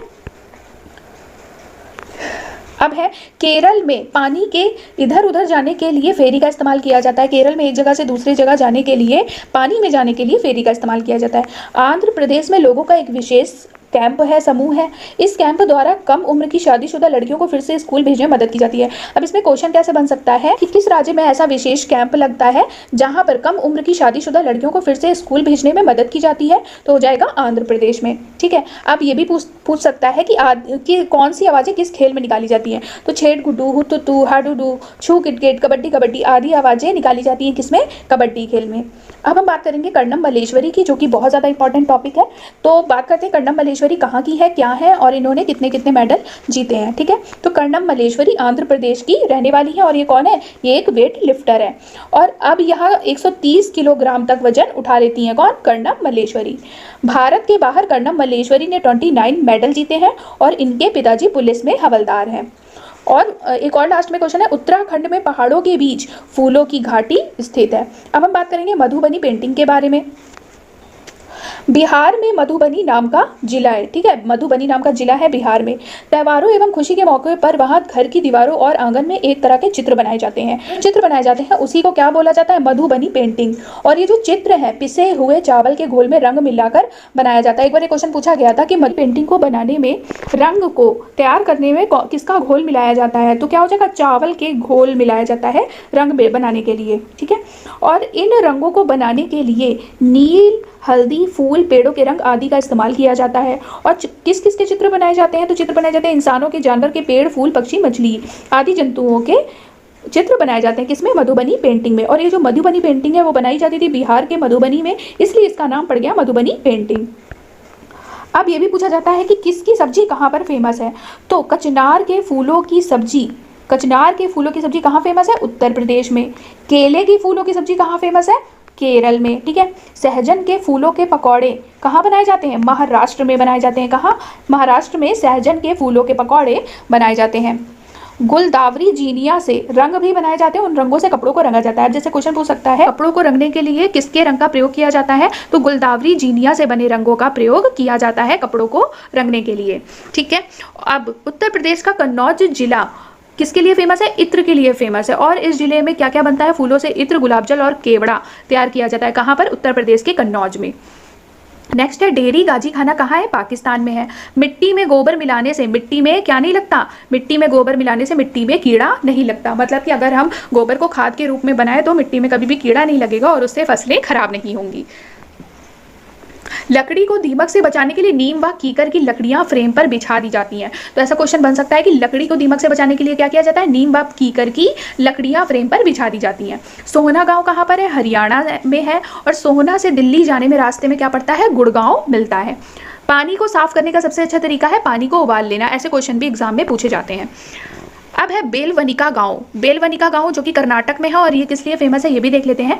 अब है केरल में पानी के इधर उधर जाने के लिए फेरी का इस्तेमाल किया जाता है। केरल में एक जगह से दूसरी जगह जाने के लिए, पानी में जाने के लिए फेरी का इस्तेमाल किया जाता है। आंध्र प्रदेश में लोगों का एक विशेष कैंप है, समूह है। इस कैंप द्वारा कम उम्र की शादीशुदा लड़कियों को फिर से स्कूल भेजने में मदद की जाती है। अब इसमें क्वेश्चन कैसे बन सकता है कि किस राज्य में ऐसा विशेष कैंप लगता है जहां पर कम उम्र की शादीशुदा लड़कियों को फिर से स्कूल भेजने में मदद की जाती है? तो हो जाएगा आंध्र प्रदेश में। ठीक है। अब ये भी पूछ सकता है कि कौन सी आवाजें किस खेल में निकाली जाती हैं? तो छेड़ गुड्डू, हुतुतु, हाडुडू, छू किटकिट, कबड्डी कबड्डी आदि आवाजें निकाली जाती हैं किसमें? कबड्डी खेल में। अब हम बात करेंगे कर्णम मल्लेश्वरी की, जो कि बहुत ज़्यादा इंपॉर्टेंट टॉपिक है। तो बात करते हैं कर्णम मल्लेश्वरी कहाँ की है, क्या है और इन्होंने कितने कितने मेडल जीते हैं। ठीक है। तो कर्णम मल्लेश्वरी आंध्र प्रदेश की रहने वाली है और ये कौन है? ये एक वेट लिफ्टर है और अब यहाँ 130 किलोग्राम तक वजन उठा लेती हैं। कौन? कर्णम मल्लेश्वरी। भारत के बाहर कर्णम मल्लेश्वरी ने 29 मेडल जीते हैं और इनके पिताजी पुलिस में हवलदार हैं। और एक और लास्ट में क्वेश्चन है, उत्तराखंड में पहाड़ों के बीच फूलों की घाटी स्थित है। अब हम बात करेंगे मधुबनी पेंटिंग के बारे में। बिहार में मधुबनी नाम का जिला है। ठीक है। मधुबनी नाम का जिला है बिहार में। त्योहारों एवं खुशी के मौके पर वहाँ घर की दीवारों और आंगन में एक तरह के चित्र बनाए जाते हैं। उसी को क्या बोला जाता है? मधुबनी पेंटिंग। और ये जो चित्र है पिसे हुए चावल के घोल में रंग मिलाकर बनाया जाता है। एक बार ये क्वेश्चन पूछा गया था कि मधुबनी पेंटिंग को बनाने में, रंग को तैयार करने में किसका घोल मिलाया जाता है? तो क्या हो जाएगा? चावल के घोल मिलाया जाता है रंग बनाने के लिए। ठीक है। और इन रंगों को बनाने के लिए नील, हल्दी, फूल, पेड़ों के रंग आदि का इस्तेमाल किया जाता है। और किस किस के चित्र बनाए जाते हैं? तो चित्र बनाए जाते हैं इंसानों के, जानवर के, पेड़, फूल, पक्षी, मछली आदि जंतुओं के चित्र बनाए जाते हैं किसमें? मधुबनी पेंटिंग में। और ये जो मधुबनी पेंटिंग है वो बनाई जाती थी बिहार के मधुबनी में, इसलिए इसका नाम पड़ गया मधुबनी पेंटिंग। अब ये भी पूछा जाता है कि किसकी सब्जी कहाँ पर फेमस है? तो कचनार के फूलों की सब्जी कहाँ फेमस है? उत्तर प्रदेश में। केले की फूलों की सब्जी कहाँ फेमस है? केरल में, ठीक है। सहजन के फूलों के पकौड़े कहाँ बनाए जाते हैं? महाराष्ट्र में बनाए जाते हैं। कहाँ? महाराष्ट्र में सहजन के फूलों के पकौड़े बनाए जाते हैं। गुलदावरी जीनिया से रंग भी बनाए जाते हैं, उन रंगों से कपड़ों को रंगा जाता है। अब जैसे क्वेश्चन पूछ सकता है कपड़ों को रंगने के लिए किसके रंग का प्रयोग किया जाता है, तो गुलदावरी जीनिया से बने रंगों का प्रयोग किया जाता है कपड़ों को रंगने के लिए, ठीक है। अब उत्तर प्रदेश का कन्नौज जिला किसके लिए फेमस है? इत्र के लिए फेमस है। और इस जिले में क्या क्या बनता है? फूलों से इत्र, गुलाब जल और केवड़ा तैयार किया जाता है। कहाँ पर? उत्तर प्रदेश के कन्नौज में। नेक्स्ट है डेरी गाजी खाना कहाँ है? पाकिस्तान में है। मिट्टी में गोबर मिलाने से मिट्टी में क्या नहीं लगता? मिट्टी में गोबर मिलाने से मिट्टी में कीड़ा नहीं लगता। मतलब कि अगर हम गोबर को खाद के रूप में बनाए तो मिट्टी में कभी भी कीड़ा नहीं लगेगा और उससे फसलें खराब नहीं होंगी। लकड़ी को दीमक से बचाने के लिए नीम व कीकर की लकड़ियां फ्रेम पर बिछा दी जाती हैं। तो ऐसा क्वेश्चन बन सकता है कि लकड़ी को दीमक से बचाने के लिए क्या किया जाता है? नीम व कीकर की लकड़ियां फ्रेम पर बिछा दी जाती हैं। सोहना गांव कहाँ पर है? हरियाणा में है। और सोहना से दिल्ली जाने में रास्ते में क्या पड़ता है? गुड़गांव मिलता है। पानी को साफ करने का सबसे अच्छा तरीका है पानी को उबाल लेना। ऐसे क्वेश्चन भी एग्जाम में पूछे जाते हैं। अब है बेलवनिका गांव। बेलवनिका गांव जो कि कर्नाटक में है और ये किस लिए फेमस है ये भी देख लेते हैं।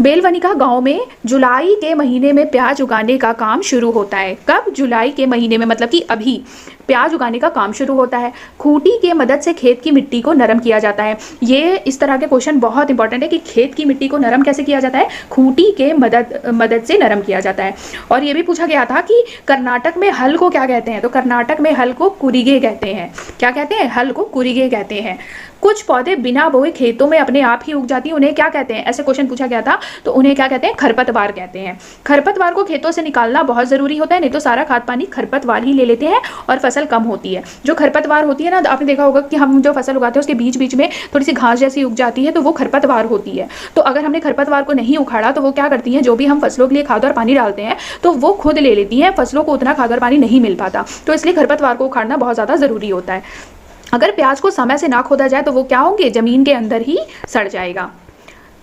बेलवनिका गांव में जुलाई के महीने में प्याज उगाने का काम शुरू होता है। कब? जुलाई के महीने में, मतलब कि अभी प्याज उगाने का काम शुरू होता है। खूंटी के मदद से खेत की मिट्टी को नरम किया जाता है। ये इस तरह के क्वेश्चन बहुत इंपॉर्टेंट है कि खेत की मिट्टी को नरम कैसे किया जाता है? खूंटी के मदद से नरम किया जाता है। और ये भी पूछा गया था कि कर्नाटक में हल को क्या कहते हैं? तो कर्नाटक में हल को कुरिगे कहते हैं। क्या कहते हैं? हल को कुरिगे कहते हैं। कुछ पौधे बिना बोए खेतों में अपने आप ही उग जाती हैं, उन्हें क्या कहते हैं? ऐसे क्वेश्चन पूछा गया था, तो उन्हें क्या कहते हैं? खरपतवार कहते हैं। खरपतवार को खेतों से निकालना बहुत जरूरी होता है, नहीं तो सारा खाद पानी खरपतवार ही ले लेते हैं और फसल कम होती है। जो खरपतवार होती है ना, आपने देखा होगा कि हम जो फसल उगाते हैं उसके बीच बीच में थोड़ी सी घास जैसी उग जाती है, तो वो खरपतवार होती है। तो अगर हमने खरपतवार को नहीं उखाड़ा तो वो क्या करती हैं? जो भी हम फसलों के लिए खाद और पानी डालते हैं तो वो खुद ले लेती हैं, फसलों को उतना खाद और पानी नहीं मिल पाता। तो इसलिए खरपतवार को उखाड़ना बहुत ज़्यादा ज़रूरी होता है। अगर प्याज को समय से ना खोदा जाए तो वो क्या होंगे? जमीन के अंदर ही सड़ जाएगा।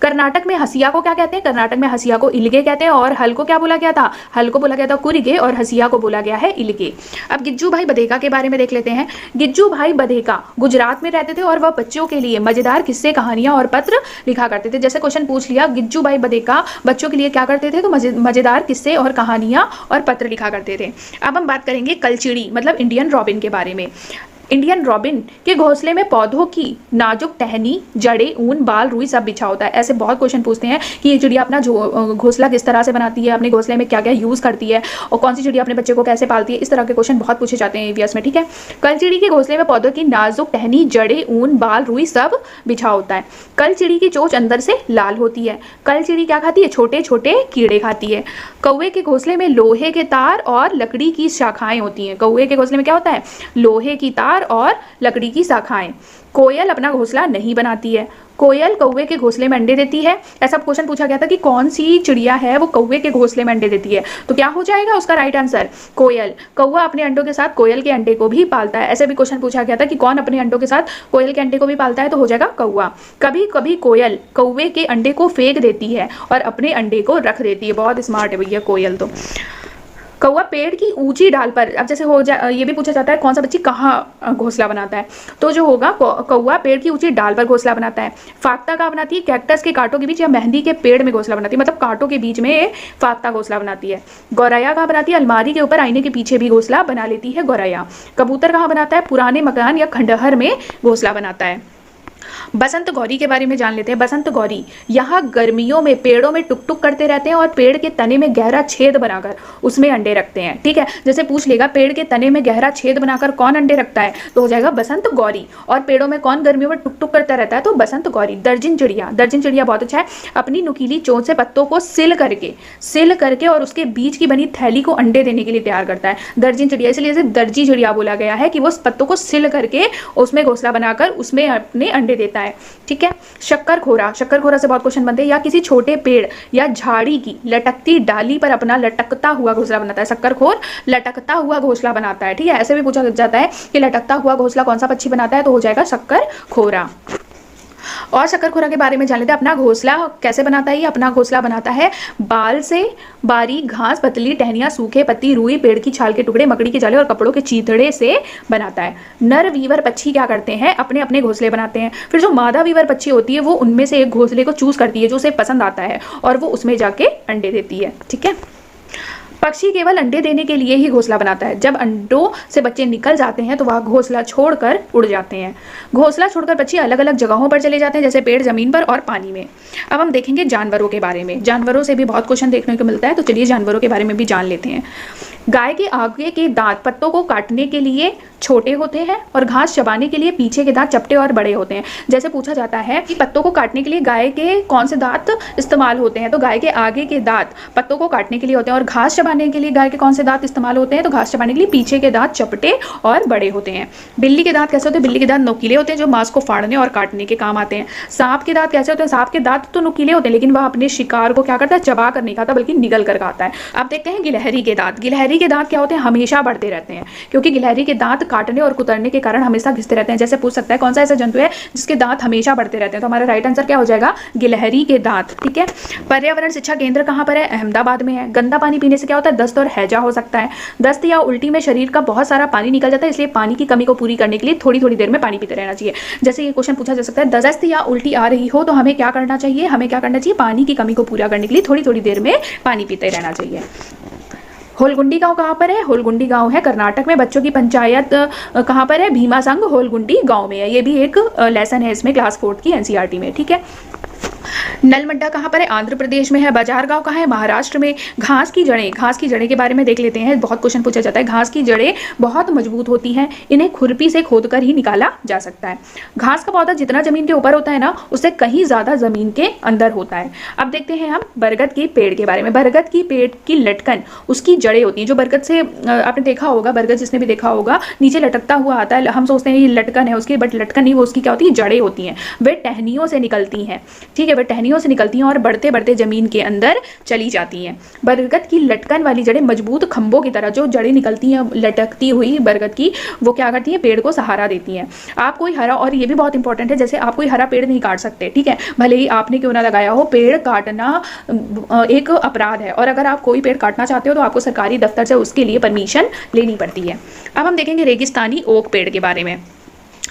कर्नाटक में हसिया को क्या कहते हैं? कर्नाटक में हसिया को इलगे कहते हैं। और हल को क्या बोला गया था? हल को बोला गया था कुरिगे और हसिया को बोला गया है इलगे। अब गिज्जू भाई बधेका के बारे में देख लेते हैं। गिज्जू भाई बधेका गुजरात में रहते थे और वह बच्चों के लिए मजेदार किस्से, कहानियां और पत्र लिखा करते थे। जैसे क्वेश्चन पूछ लिया गिज्जू भाई बधेका बच्चों के लिए क्या करते थे, तो मजेदार किस्से और कहानियां और पत्र लिखा करते थे। अब हम बात करेंगे कलचिड़ी मतलब इंडियन रॉबिन के बारे में। इंडियन रॉबिन के घोंसले में पौधों की नाजुक टहनी, जड़ें, ऊन, बाल, रुई सब बिछा होता है। ऐसे बहुत क्वेश्चन पूछते हैं कि ये चिड़िया अपना घोंसला किस तरह से बनाती है, अपने घोंसले में क्या क्या यूज़ करती है और कौन सी चिड़िया अपने बच्चे को कैसे पालती है। इस तरह के क्वेश्चन बहुत पूछे जाते हैं ईवीएस में, ठीक है। कलचिड़ी के घोंसले में पौधों की नाजुक टहनी, जड़ें, ऊन, बाल, रुई सब बिछा होता है। कलचिड़ी की चोंच अंदर से लाल होती है। कलचिड़ी क्या खाती है? छोटे छोटे कीड़े खाती है। कौवे के घोंसले में लोहे के तार और लकड़ी की शाखाएं होती हैं। कौवे के घोंसले में क्या होता है? लोहे की तार और लकड़ी की शाखाएं। कोयल अपना घोंसला नहीं बनाती है। कोयल कौवे के घोंसले में अंडे देती है। ऐसा क्वेश्चन पूछा गया था कि कौन सी चिड़िया है वो कौवे के घोंसले में अंडे देती है, तो क्या हो जाएगा उसका राइट आंसर? कोयल। कौवा अपने अंडों के साथ कोयल के अंडे को भी पालता है। ऐसे भी क्वेश्चन पूछा गया था कि कौन अपने अंडों के साथ कोयल के अंडे को भी पालता है, तो हो जाएगा कौवा। कभी कभी कोयल कौवे के अंडे को फेंक देती है और अपने अंडे को रख देती है। बहुत स्मार्ट है भैया कोयल तो। कौवा पेड़ की ऊंची डाल पर, अब जैसे हो जाए ये भी पूछा जाता है कौन सा पक्षी कहाँ घोंसला बनाता है, तो जो होगा कौवा पेड़ की ऊंची डाल पर घोंसला बनाता है। फाख्ता कहाँ बनाती है? कैक्टस के कांटों के बीच या मेहंदी के पेड़ में घोंसला बनाती है, मतलब कांटों के बीच में फाख्ता घोंसला बनाती है। गौरैया कहाँ बनाती है? अलमारी के ऊपर आईने के पीछे भी घोंसला बना लेती है गौरैया। कबूतर कहाँ बनाता है? पुराने मकान या खंडहर में घोंसला बनाता है। बसंत गौरी के बारे में जान लेते हैं। बसंत गौरी यहाँ गर्मियों में पेड़ों में टुक टुक करते रहते हैं और पेड़ के तने में गहरा छेद बनाकर उसमें अंडे रखते हैं, ठीक है। जैसे पूछ लेगा पेड़ के तने में गहरा छेद बनाकर कौन अंडे रखता है, तो हो जाएगा बसंत गौरी। और पेड़ों में कौन गर्मियों में टुक टुक करता रहता है, तो बसंत गौरी। दर्जन चिड़िया, दर्जन चिड़िया बहुत अच्छा है। अपनी नुकीली चोंच से पत्तों को सिल करके और उसके बीच की बनी थैली को अंडे देने के लिए तैयार करता है। दर्जन चिड़िया, इसलिए इसे दर्जी चिड़िया बोला गया है कि वो पत्तों को सिल करके उसमें घोंसला बनाकर उसमें अपने अंडे देता है, ठीक है। शक्करखोरा, शक्करखोरा से बहुत क्वेश्चन बनते हैं। या किसी छोटे पेड़ या झाड़ी की लटकती डाली पर अपना लटकता हुआ घोंसला बनाता है। शक्करखोर लटकता हुआ घोंसला बनाता है, ठीक है। ऐसे भी पूछा जाता है कि लटकता हुआ घोंसला कौन सा पक्षी बनाता है, तो हो जाएगा शक्करखोरा। और शक्करखुरा के बारे में जान लेते हैं। अपना घोंसला कैसे बनाता है ये? अपना घोंसला बनाता है बाल से, बारीक घास, पतली टहनियाँ, सूखे पत्ती, रुई, पेड़ की छाल के टुकड़े, मकड़ी के जाले और कपड़ों के चीथड़े से बनाता है। नर वीवर पक्षी क्या करते हैं? अपने अपने घोंसले बनाते हैं। फिर जो मादा वीवर पक्षी होती है वो उनमें से एक घोंसले को चूज करती है जो उसे पसंद आता है और वो उसमें जाके अंडे देती है। ठीक है, पक्षी केवल अंडे देने के लिए ही घोंसला बनाता है। जब अंडों से बच्चे निकल जाते हैं तो वह घोंसला छोड़कर उड़ जाते हैं। घोंसला छोड़कर पक्षी अलग अलग जगहों पर चले जाते हैं, जैसे पेड़, जमीन पर और पानी में। अब हम देखेंगे जानवरों के बारे में। जानवरों से भी बहुत क्वेश्चन देखने को मिलता है, तो चलिए जानवरों के बारे में भी जान लेते हैं। गाय के आगे के दांत पत्तों को काटने के लिए छोटे होते हैं और घास चबाने के लिए पीछे के दांत चपटे और बड़े होते हैं। जैसे पूछा जाता है कि पत्तों को काटने के लिए गाय के कौन से दांत इस्तेमाल होते हैं, तो गाय के आगे के दांत पत्तों को काटने के लिए होते हैं। और घास चबाने के लिए गाय के कौन से दांत इस्तेमाल होते हैं, तो घास चबाने के लिए पीछे के दांत चपटे और बड़े होते हैं। बिल्ली के दांत कैसे होते हैं? बिल्ली के दांत नुकीले होते हैं जो मांस को फाड़ने और काटने के काम आते हैं। सांप के दांत कैसे होते हैं? सांप के दांत तो नुकीले होते हैं लेकिन वह अपने शिकार को क्या करता है? चबा कर नहीं खाता बल्कि निगल कर खाता है। अब देखते हैं गिलहरी के दांत। गिलहरी के दांत क्या होते हैं? हमेशा बढ़ते रहते हैं, क्योंकि गिलहरी के दांत काटने और कुतरने के कारण हमेशा घिसते रहते हैं। जैसे पूछ सकता है कौन सा ऐसा जंतु है जिसके दांत हमेशा बढ़ते रहते हैं, तो हमारा राइट आंसर क्या हो जाएगा? गिलहरी के दांत। ठीक है, पर्यावरण शिक्षा केंद्र कहाँ पर है? अहमदाबाद में है। गंदा पानी पीने से क्या होता है? दस्त और हैजा हो सकता है। दस्त या उल्टी में शरीर का बहुत सारा पानी निकल जाता है, इसलिए पानी की कमी को पूरी करने के लिए थोड़ी थोड़ी देर में पानी पीते रहना चाहिए। जैसे ये क्वेश्चन पूछा जा सकता है, दस्त या उल्टी आ रही हो तो हमें क्या करना चाहिए? हमें क्या करना चाहिए? पानी की कमी को पूरा करने के लिए थोड़ी थोड़ी देर में पानी पीते रहना चाहिए। होलगुंडी गांव कहाँ पर है? होलगुंडी गांव है कर्नाटक में। बच्चों की पंचायत कहाँ पर है? भीमा संघ होलगुंडी गांव में है। ये भी एक लेसन है इसमें क्लास 4 की एनसीईआरटी में। ठीक है, नलमड्डा कहाँ पर है? आंध्र प्रदेश में है। बाजार गांव कहाँ है? महाराष्ट्र में। घास की जड़ें, घास की जड़ें के बारे में देख लेते हैं, बहुत क्वेश्चन पूछा जाता है। घास की जड़ें बहुत मजबूत होती हैं, इन्हें खुरपी से खोदकर ही निकाला जा सकता है। घास का पौधा जितना जमीन के ऊपर होता है ना, उससे कहीं ज्यादा जमीन के अंदर होता है। अब देखते हैं हम बरगद के पेड़ के बारे में। बरगद की पेड़ की लटकन, उसकी जड़ें होती हैं। जो बरगद से आपने देखा होगा, बरगद जिसने भी देखा होगा नीचे लटकता हुआ आता है, हम सोचते हैं ये लटकन है उसकी, बट लटकन नहीं, वो उसकी क्या होती है? जड़ें होती हैं। वे टहनियों से निकलती हैं। ठीक है, वे टहनियों से निकलती हैं और बढ़ते बढ़ते जमीन के अंदर चली जाती हैं। बरगद की लटकन वाली जड़ें मजबूत खंभों की तरह, जो जड़ें निकलती हैं लटकती हुई बरगद की, वो क्या करती हैं? पेड़ को सहारा देती हैं। आप कोई हरा, और ये भी बहुत इंपॉर्टेंट है, जैसे आप कोई हरा पेड़ नहीं काट सकते, ठीक है, भले ही आपने क्यों ना लगाया हो, पेड़ काटना एक अपराध है। और अगर आप कोई पेड़ काटना चाहते हो तो आपको सरकारी दफ्तर से उसके लिए परमिशन लेनी पड़ती है। अब हम देखेंगे रेगिस्तानी ओक पेड़ के बारे में।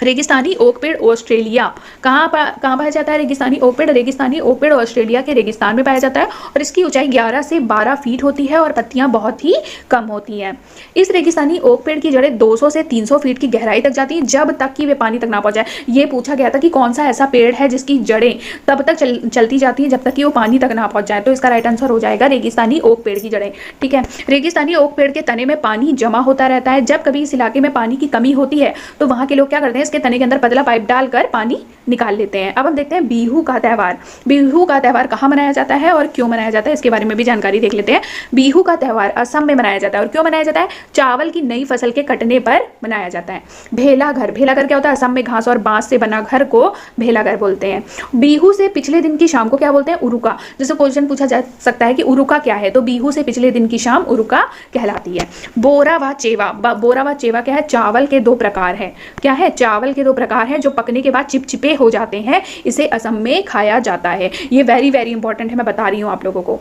रेगिस्तानी ओक पेड़ ऑस्ट्रेलिया कहाँ पाया जाता है? रेगिस्तानी ओक पेड़, रेगिस्तानी ओक पेड़ ऑस्ट्रेलिया के रेगिस्तान में पाया जाता है और इसकी ऊंचाई 11 से 12 फीट होती है और पत्तियां बहुत ही कम होती हैं। इस रेगिस्तानी ओक पेड़ की जड़ें 200 से 300 फीट की गहराई तक जाती हैं, जब तक कि वे पानी तक ना पहुंचाए। ये पूछा गया था कि कौन सा ऐसा पेड़ है जिसकी जड़ें तब तक चलती जाती हैं जब तक कि वो पानी तक ना पहुंच जाए, तो इसका राइट आंसर हो जाएगा रेगिस्तानी ओक पेड़ की जड़ें। ठीक है, रेगिस्तानी ओक पेड़ के तने में पानी जमा होता रहता है। जब कभी इस इलाके में पानी की कमी होती है तो वहां के लोग क्या करते हैं? इसके तने के अंदर पतला पाइप डालकर पानी निकाल लेते हैं। अब हम देखते हैं बिहू का त्यौहार। बिहू का त्यौहार कहाँ मनाया जाता है और क्यों मनाया जाता है, इसके बारे में भी जानकारी देख लेते हैं। बिहू का त्यौहार असम में मनाया जाता है और क्यों मनाया जाता है? चावल की नई फसल के कटने पर मनाया जाता है। भेला घर, भेला घर क्या होता है? असम में घास और बांस से बना घर को भेला घर बोलते हैं। बिहू से पिछले दिन की शाम को क्या बोलते हैं? उरुका। जैसे क्वेश्चन पूछा जा सकता है कि उरुका क्या है, तो बिहू से पिछले दिन की शाम उरुका कहलाती है। बोरा व चेवा, बोरा व चेवा क्या है? चावल के दो प्रकार है। क्या है? चावल के दो प्रकार हैं जो पकने के बाद चिपचिपे हो जाते हैं, इसे असम में खाया जाता है। ये वेरी वेरी इंपॉर्टेंट है, मैं बता रही हूँ आप लोगों को।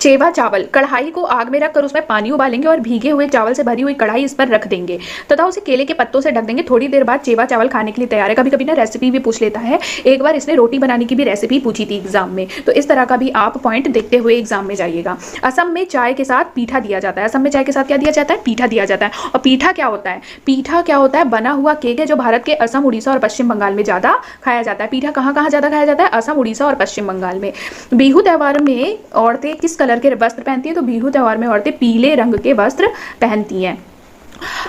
चेवा चावल, कढ़ाई को आग में रखकर उसमें पानी उबालेंगे और भीगे हुए चावल से भरी हुई कढ़ाई इस पर रख देंगे तथा उसे केले के पत्तों से ढक देंगे। थोड़ी देर बाद चेवा चावल खाने के लिए तैयार है। कभी कभी ना रेसिपी भी पूछ लेता है, एक बार इसने रोटी बनाने की भी रेसिपी पूछी थी एग्जाम में, तो इस तरह का भी आप पॉइंट देखते हुए एग्जाम में जाइएगा। असम में चाय के साथ पीठा दिया जाता है। असम में चाय के साथ क्या दिया जाता है? पीठा दिया जाता है। और पीठा क्या होता है? पीठा क्या होता है? बना हुआ केक है जो भारत के असम, उड़ीसा और पश्चिम बंगाल में ज्यादा खाया जाता है। पीठा कहाँ कहाँ ज्यादा खाया जाता है? असम, उड़ीसा और पश्चिम बंगाल में। बिहू त्यौहार में औरतें किस कलर के वस्त्र पहनती हैं? तो बिहू त्यौहार में औरतें पीले रंग के वस्त्र पहनती हैं।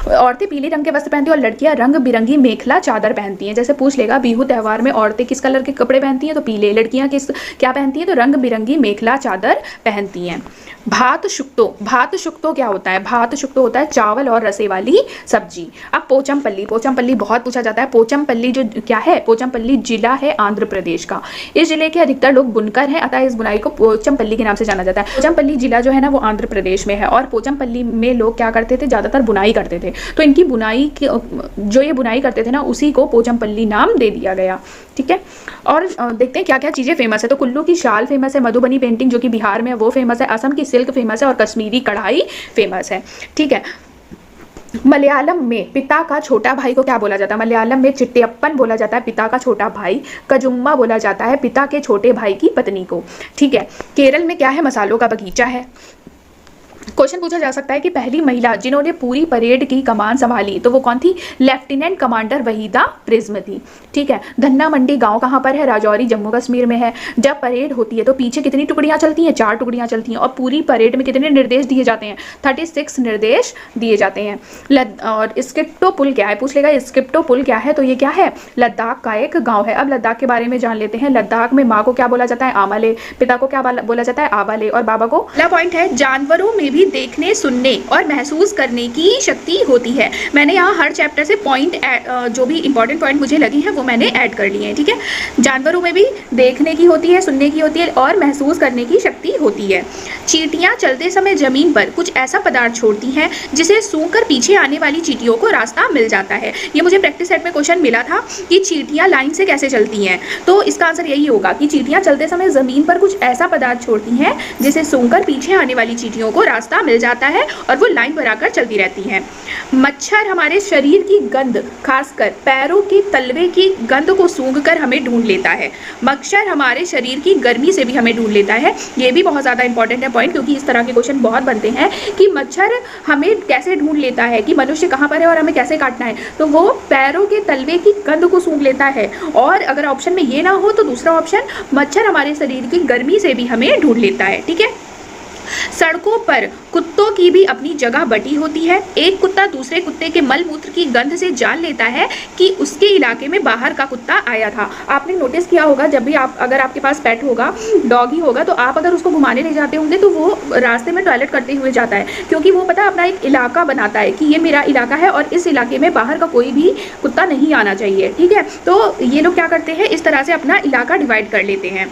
औरतें पीले रंग के वस्त्र पहनती हैं और लड़कियां रंग बिरंगी मेखला चादर पहनती हैं। जैसे पूछ लेगा बिहू त्यौहार में औरतें किस कलर के कपड़े पहनती हैं, तो पीले। लड़कियां किस क्या पहनती हैं? तो रंग बिरंगी मेखला चादर पहनती हैं। भात शुक्तो, भात शुक्तो क्या होता है? भात शुक्तो होता है चावल और रसे वाली सब्जी। अब पोचमपल्ली, पोचमपल्ली बहुत पूछा जाता है। पोचमपल्ली जो क्या है? पोचमपल्ली जिला है आंध्र प्रदेश का। इस जिले के अधिकतर लोग बुनकर हैं, अतः इस बुनाई को पोचमपल्ली के नाम से जाना जाता है। पोचमपल्ली जिला जो है ना वो आंध्र प्रदेश में है और पोचमपल्ली में लोग क्या करते थे? ज्यादातर बुनाई करते थे। तो इनकी बुनाई जो ये बुनाई करते थे ना, उसी को पोचमपल्ली नाम दे दिया गया। ठीक है, और देखते हैं क्या क्या चीज़ें फेमस है। तो कुल्लू की शाल फेमस है, मधुबनी पेंटिंग जो कि बिहार में है वो फेमस है, असम की सिल्क फेमस है और कश्मीरी कढ़ाई फेमस है। ठीक है, मलयालम में पिता का छोटा भाई को क्या बोला जाता है? मलयालम में चिट्टियप्पन बोला जाता है पिता का छोटा भाई। कजुम्मा बोला जाता है पिता के छोटे भाई की पत्नी को। ठीक है, केरल में क्या है? मसालों का बगीचा है। क्वेश्चन पूछा जा सकता है कि पहली महिला जिन्होंने पूरी परेड की कमान संभाली, तो वो कौन थी? लेफ्टिनेंट कमांडर वहीदा प्रिज्म थी। ठीक है, धन्ना मंडी गांव कहाँ पर है? राजौरी, जम्मू कश्मीर में है। जब परेड होती है तो पीछे कितनी टुकड़ियां चलती हैं? 4 टुकड़ियां चलती हैं। और पूरी परेड में कितने निर्देश दिए जाते हैं? 36 निर्देश दिए जाते हैं। और स्किप्टो पुल क्या है? पूछ लेगा स्किप्टो पुल क्या है, तो ये क्या है? लद्दाख का एक गाँव है। अब लद्दाख के बारे में जान लेते हैं। लद्दाख में माँ को क्या बोला जाता है? आमाले। पिता को क्या बोला जाता है? आबाले। और बाबा को? पहला पॉइंट है जानवरों में भी देखने, सुनने और महसूस करने की शक्ति होती है। मैंने यहाँ हर चैप्टर से पॉइंट जो भी इंपॉर्टेंट पॉइंट मुझे लगी हैं वो मैंने ऐड कर लिए हैं। ठीक है, जानवरों में भी देखने की होती है, सुनने की होती है और महसूस करने की शक्ति होती है। चींटियां चलते समय जमीन पर कुछ ऐसा पदार्थ छोड़ती हैं जिसे सूंघकर पीछे आने वाली चींटियों को रास्ता मिल जाता है। ये मुझे प्रैक्टिस सेट में क्वेश्चन मिला था कि चींटियां लाइन से कैसे चलती हैं, तो इसका आंसर यही होगा कि चींटियां चलते समय जमीन पर कुछ ऐसा पदार्थ छोड़ती हैं जिसे सूंघकर पीछे आने वाली चींटियों को रास्ता मिल जाता है और वो लाइन बनाकर चलती रहती हैं। मच्छर हमारे शरीर की गंध, खासकर पैरों के तलवे की गंध को सूंघकर हमें ढूंढ लेता है। मच्छर हमारे शरीर की गर्मी से भी हमें ढूंढ लेता है। ये भी बहुत ज़्यादा इंपॉर्टेंट है पॉइंट, क्योंकि इस तरह के क्वेश्चन बहुत बनते हैं कि मच्छर हमें कैसे ढूंढ लेता है, कि मनुष्य कहाँ पर है और हमें कैसे काटना है, तो वो पैरों के तलवे की गंध को सूंघ लेता है। और अगर ऑप्शन में ये ना हो तो दूसरा ऑप्शन, मच्छर हमारे शरीर की गर्मी से भी हमें ढूंढ लेता है। ठीक है, सड़कों पर कुत्तों की भी अपनी जगह बटी होती है। एक कुत्ता दूसरे कुत्ते के मल मूत्र की गंध से जान लेता है कि उसके इलाके में बाहर का कुत्ता आया था। आपने नोटिस किया होगा, जब भी अगर आपके पास पेट होगा, डॉगी होगा, तो आप अगर उसको घुमाने ले जाते होंगे तो वो रास्ते में टॉयलेट करते हुए जाता है, क्योंकि वो पता अपना एक इलाका बनाता है कि ये मेरा इलाका है और इस इलाके में बाहर का कोई भी कुत्ता नहीं आना चाहिए। ठीक है, तो ये लोग क्या करते हैं, इस तरह से अपना इलाका डिवाइड कर लेते हैं।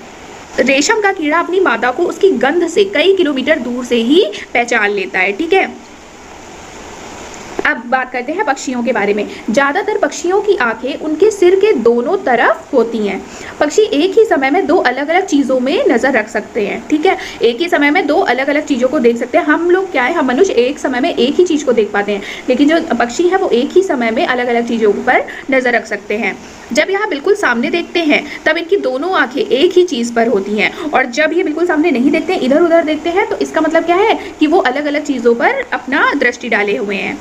रेशम का कीड़ा अपनी मादा को उसकी गंध से कई किलोमीटर दूर से ही पहचान लेता है। ठीक है, अब बात करते हैं पक्षियों के बारे में। ज़्यादातर पक्षियों की आंखें उनके सिर के दोनों तरफ होती हैं। पक्षी एक ही समय में 2 अलग अलग चीज़ों में नज़र रख सकते हैं। ठीक है, एक ही समय में 2 अलग अलग चीज़ों को देख सकते हैं। हम लोग क्या है, हम मनुष्य एक समय में एक ही चीज़ को देख पाते हैं, लेकिन जो पक्षी है वो एक ही समय में अलग अलग चीज़ों पर नज़र रख सकते हैं। जब यहाँ बिल्कुल सामने देखते हैं तब इनकी दोनों आंखें एक ही चीज़ पर होती हैं, और जब ये बिल्कुल सामने नहीं देखते, इधर उधर देखते हैं, तो इसका मतलब क्या है कि वो अलग अलग चीज़ों पर अपना दृष्टि डाले हुए हैं।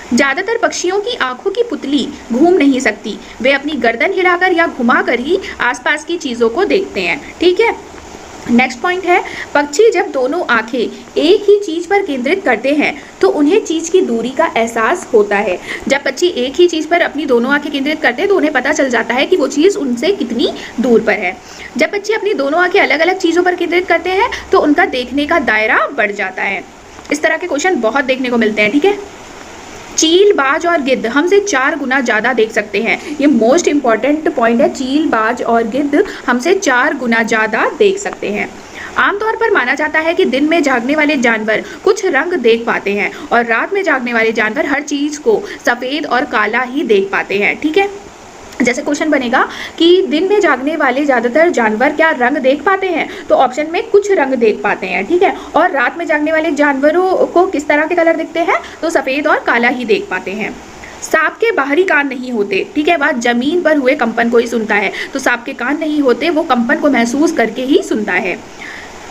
ज़्यादातर पक्षियों की आंखों की पुतली घूम नहीं सकती, वे अपनी गर्दन हिलाकर या घुमाकर ही आसपास की चीज़ों को देखते हैं। ठीक है, नेक्स्ट पॉइंट है, पक्षी जब दोनों आंखें एक ही चीज़ पर केंद्रित करते हैं तो उन्हें चीज़ की दूरी का एहसास होता है। जब पक्षी एक ही चीज़ पर अपनी दोनों आंखें केंद्रित करते हैं तो उन्हें पता चल जाता है कि वो चीज़ उनसे कितनी दूर पर है। जब पक्षी अपनी दोनों आंखें अलग अलग चीज़ों पर केंद्रित करते हैं तो उनका देखने का दायरा बढ़ जाता है। इस तरह के क्वेश्चन बहुत देखने को मिलते हैं। ठीक है, चील, बाज और गिद्ध हमसे 4 गुना ज़्यादा देख सकते हैं। ये मोस्ट इंपॉर्टेंट पॉइंट है, चील, बाज और गिद्ध हमसे 4 गुना ज़्यादा देख सकते हैं। आमतौर पर माना जाता है कि दिन में जागने वाले जानवर कुछ रंग देख पाते हैं और रात में जागने वाले जानवर हर चीज़ को सफ़ेद और काला ही देख पाते हैं। ठीक है, जैसे क्वेश्चन बनेगा कि दिन में जागने वाले ज़्यादातर जानवर क्या रंग देख पाते हैं, तो ऑप्शन में कुछ रंग देख पाते हैं। ठीक है, और रात में जागने वाले जानवरों को किस तरह के कलर दिखते हैं, तो सफ़ेद और काला ही देख पाते हैं। सांप के बाहरी कान नहीं होते। ठीक है, वह जमीन पर हुए कंपन को ही सुनता है, तो सांप के कान नहीं होते, वो कंपन को महसूस करके ही सुनता है।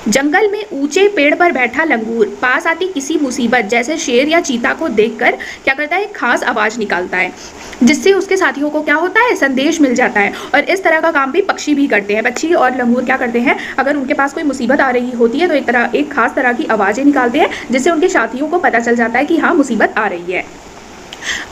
जंगल में ऊंचे पेड़ पर बैठा लंगूर पास आती किसी मुसीबत जैसे शेर या चीता को देखकर क्या करता है, एक खास आवाज़ निकालता है, जिससे उसके साथियों को क्या होता है, संदेश मिल जाता है। और इस तरह का काम भी पक्षी भी करते हैं। पक्षी और लंगूर क्या करते हैं, अगर उनके पास कोई मुसीबत आ रही होती है तो एक खास तरह की आवाज़ें निकालते हैं, जिससे उनके साथियों को पता चल जाता है कि हाँ, मुसीबत आ रही है।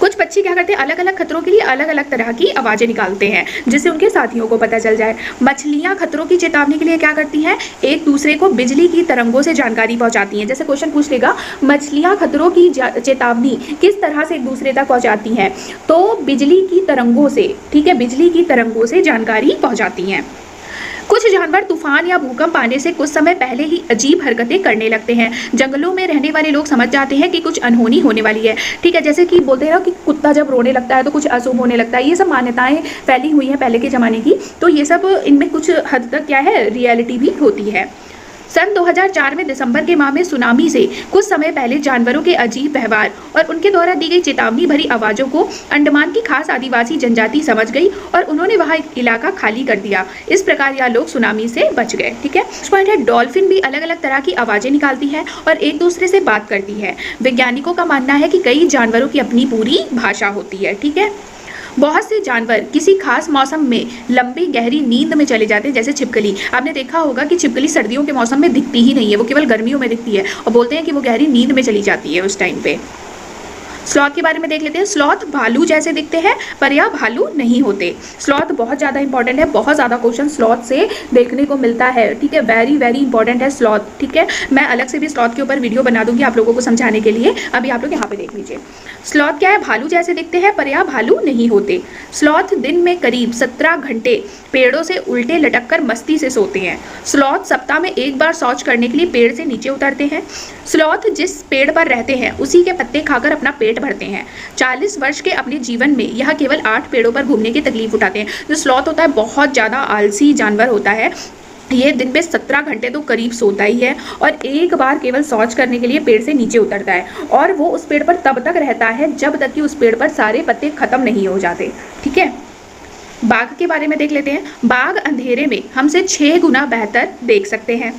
कुछ पक्षी क्या करते हैं, अलग अलग खतरों के लिए अलग अलग तरह की आवाज़ें निकालते हैं, जिससे उनके साथियों को पता चल जाए। मछलियाँ खतरों की चेतावनी के लिए क्या करती हैं, एक दूसरे को बिजली की तरंगों से जानकारी पहुंचाती हैं। जैसे क्वेश्चन पूछ लेगा, मछलियाँ खतरों की चेतावनी किस तरह से एक दूसरे तक पहुँचाती हैं, तो बिजली की तरंगों से। ठीक है, बिजली की तरंगों से जानकारी पहुँचाती हैं। कुछ जानवर तूफान या भूकंप आने से कुछ समय पहले ही अजीब हरकतें करने लगते हैं। जंगलों में रहने वाले लोग समझ जाते हैं कि कुछ अनहोनी होने वाली है। ठीक है, जैसे कि बोलते हैं ना कि कुत्ता जब रोने लगता है तो कुछ अशुभ होने लगता है। ये सब मान्यताएं फैली हुई हैं पहले के ज़माने की, तो ये सब इनमें कुछ हद तक क्या है, रियलिटी भी होती है। सन 2004 में दिसंबर के माह में सुनामी से कुछ समय पहले जानवरों के अजीब व्यवहार और उनके द्वारा दी गई चेतावनी भरी आवाज़ों को अंडमान की खास आदिवासी जनजाति समझ गई और उन्होंने वहां एक इलाका खाली कर दिया। इस प्रकार यह लोग सुनामी से बच गए। ठीक है, नेक्स्ट पॉइंट है, डॉल्फिन भी अलग अलग तरह की आवाज़ें निकालती है और एक दूसरे से बात करती है। वैज्ञानिकों का मानना है कि कई जानवरों की अपनी पूरी भाषा होती है। ठीक है, बहुत से जानवर किसी खास मौसम में लंबी गहरी नींद में चले जाते हैं, जैसे छिपकली। आपने देखा होगा कि छिपकली सर्दियों के मौसम में दिखती ही नहीं है, वो केवल गर्मियों में दिखती है और बोलते हैं कि वो गहरी नींद में चली जाती है उस टाइम पे। स्लॉथ के बारे में देख लेते हैं। स्लॉथ भालू जैसे दिखते हैं पर यह भालू नहीं होते। स्लॉथ बहुत ज़्यादा इंपॉर्टेंट है, बहुत ज़्यादा क्वेश्चन स्लॉथ से देखने को मिलता है। ठीक है, वेरी वेरी इंपॉर्टेंट है स्लॉथ। ठीक है, मैं अलग से भी स्लॉथ के ऊपर वीडियो बना दूंगी आप लोगों को समझाने के लिए। अभी आप लोग यहाँ पे देख लीजिए। स्लॉथ क्या है, भालू जैसे दिखते हैं पर यह भालू नहीं होते। स्लॉथ दिन में करीब 17 घंटे पेड़ों से उल्टे लटक कर मस्ती से सोते हैं। स्लॉथ सप्ताह में एक बार शौच करने के लिए पेड़ से नीचे उतरते हैं। स्लॉथ जिस पेड़ पर रहते हैं उसी के पत्ते खाकर अपना पेट भरते हैं। 40 वर्ष के अपने जीवन में यह केवल 8 पेड़ों पर घूमने की तकलीफ उठाते हैं। जो स्लॉथ होता है बहुत ज़्यादा आलसी जानवर होता है। ये दिन में 17 घंटे तो करीब सोता ही है और एक बार केवल शौच करने के लिए पेड़ से नीचे उतरता है और वो उस पेड़ पर तब तक रहता है जब तक कि उस पेड़ पर सारे पत्ते खत्म नहीं हो जाते। ठीक है, बाघ के बारे में देख लेते हैं। बाघ अंधेरे में हमसे 6 गुना बेहतर देख सकते हैं।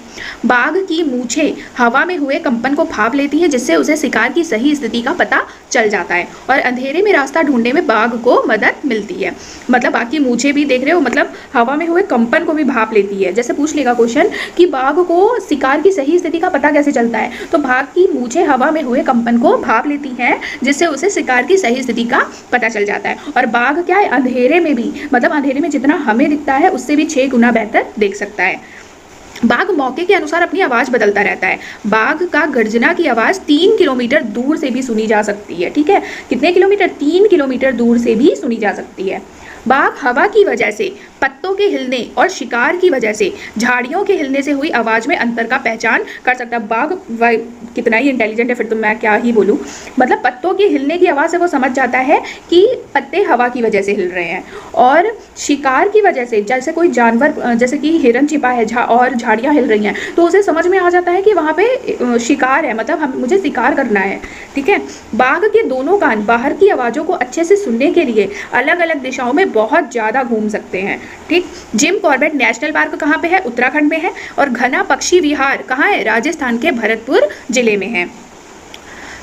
बाघ की मूछें हवा में हुए कंपन को भाप लेती हैं, जिससे उसे शिकार की सही स्थिति का पता चल जाता है और अंधेरे में रास्ता ढूंढने में बाघ को मदद मिलती है। मतलब बाघ की मूछें भी देख रहे हो, मतलब हवा में हुए कंपन को भी भाप लेती है। जैसे पूछ लेगा क्वेश्चन कि बाघ को शिकार की सही स्थिति का पता कैसे चलता है, तो बाघ की मूछें हवा में हुए कंपन को भाप लेती हैं, जिससे उसे शिकार की सही स्थिति का पता चल जाता है। और बाघ क्या है, अंधेरे में भी, मतलब अंधेरे में जितना हमें दिखता है उससे भी 6 गुना बेहतर देख सकता है। बाघ मौके के अनुसार अपनी आवाज बदलता रहता है। बाघ का गर्जना की आवाज 3 किलोमीटर दूर से भी सुनी जा सकती है। ठीक है, कितने किलोमीटर, 3 किलोमीटर दूर से भी सुनी जा सकती है। बाघ हवा की वजह से, पत्तों के हिलने और शिकार की वजह से झाड़ियों के हिलने से हुई आवाज़ में अंतर का पहचान कर सकता है। बाघ कितना ही इंटेलिजेंट है, फिर तो मैं क्या ही बोलूँ। मतलब पत्तों के हिलने की आवाज़ से वो समझ जाता है कि पत्ते हवा की वजह से हिल रहे हैं और शिकार की वजह से, जैसे कोई जानवर, जैसे कि हिरन छिपा है और झाड़ियाँ हिल रही हैं, तो उसे समझ में आ जाता है कि वहाँ पे शिकार है, मतलब मुझे शिकार करना है। ठीक है, बाघ के दोनों कान बाहर की आवाज़ों को अच्छे से सुनने के लिए अलग अलग दिशाओं में बहुत ज़्यादा घूम सकते हैं। ठीक, जिम कॉर्बेट नेशनल पार्क कहाँ पे है, उत्तराखंड में है। और घना पक्षी विहार कहाँ है, राजस्थान के भरतपुर जिले में है।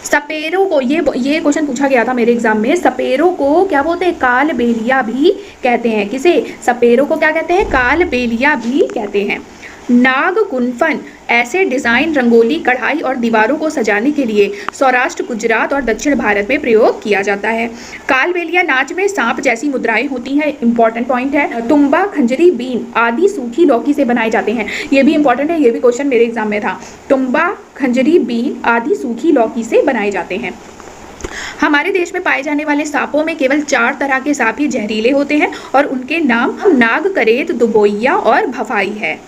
सपेरों को, ये क्वेश्चन पूछा गया था मेरे एग्जाम में, सपेरों को क्या बोलते हैं, कालबेलिया भी कहते हैं। किसे, सपेरों को क्या कहते हैं, कालबेलिया भी कहते हैं। नाग गुनफन ऐसे डिज़ाइन, रंगोली, कढ़ाई और दीवारों को सजाने के लिए सौराष्ट्र, गुजरात और दक्षिण भारत में प्रयोग किया जाता है। कालबेलिया नाच में सांप जैसी मुद्राएं होती हैं, इंपॉर्टेंट पॉइंट है। तुम्बा, खंजरी, बीन आदि सूखी लौकी से बनाए जाते हैं। ये भी इंपॉर्टेंट है, ये भी क्वेश्चन मेरे एग्जाम में था। तुम्बा, खंजरी, बीन आदि सूखी लौकी से बनाए जाते हैं। हमारे देश में पाए जाने वाले सांपों में केवल 4 तरह के सांप ही जहरीले होते हैं और उनके नाम नाग, करेत, दुबोइया और भफाई है।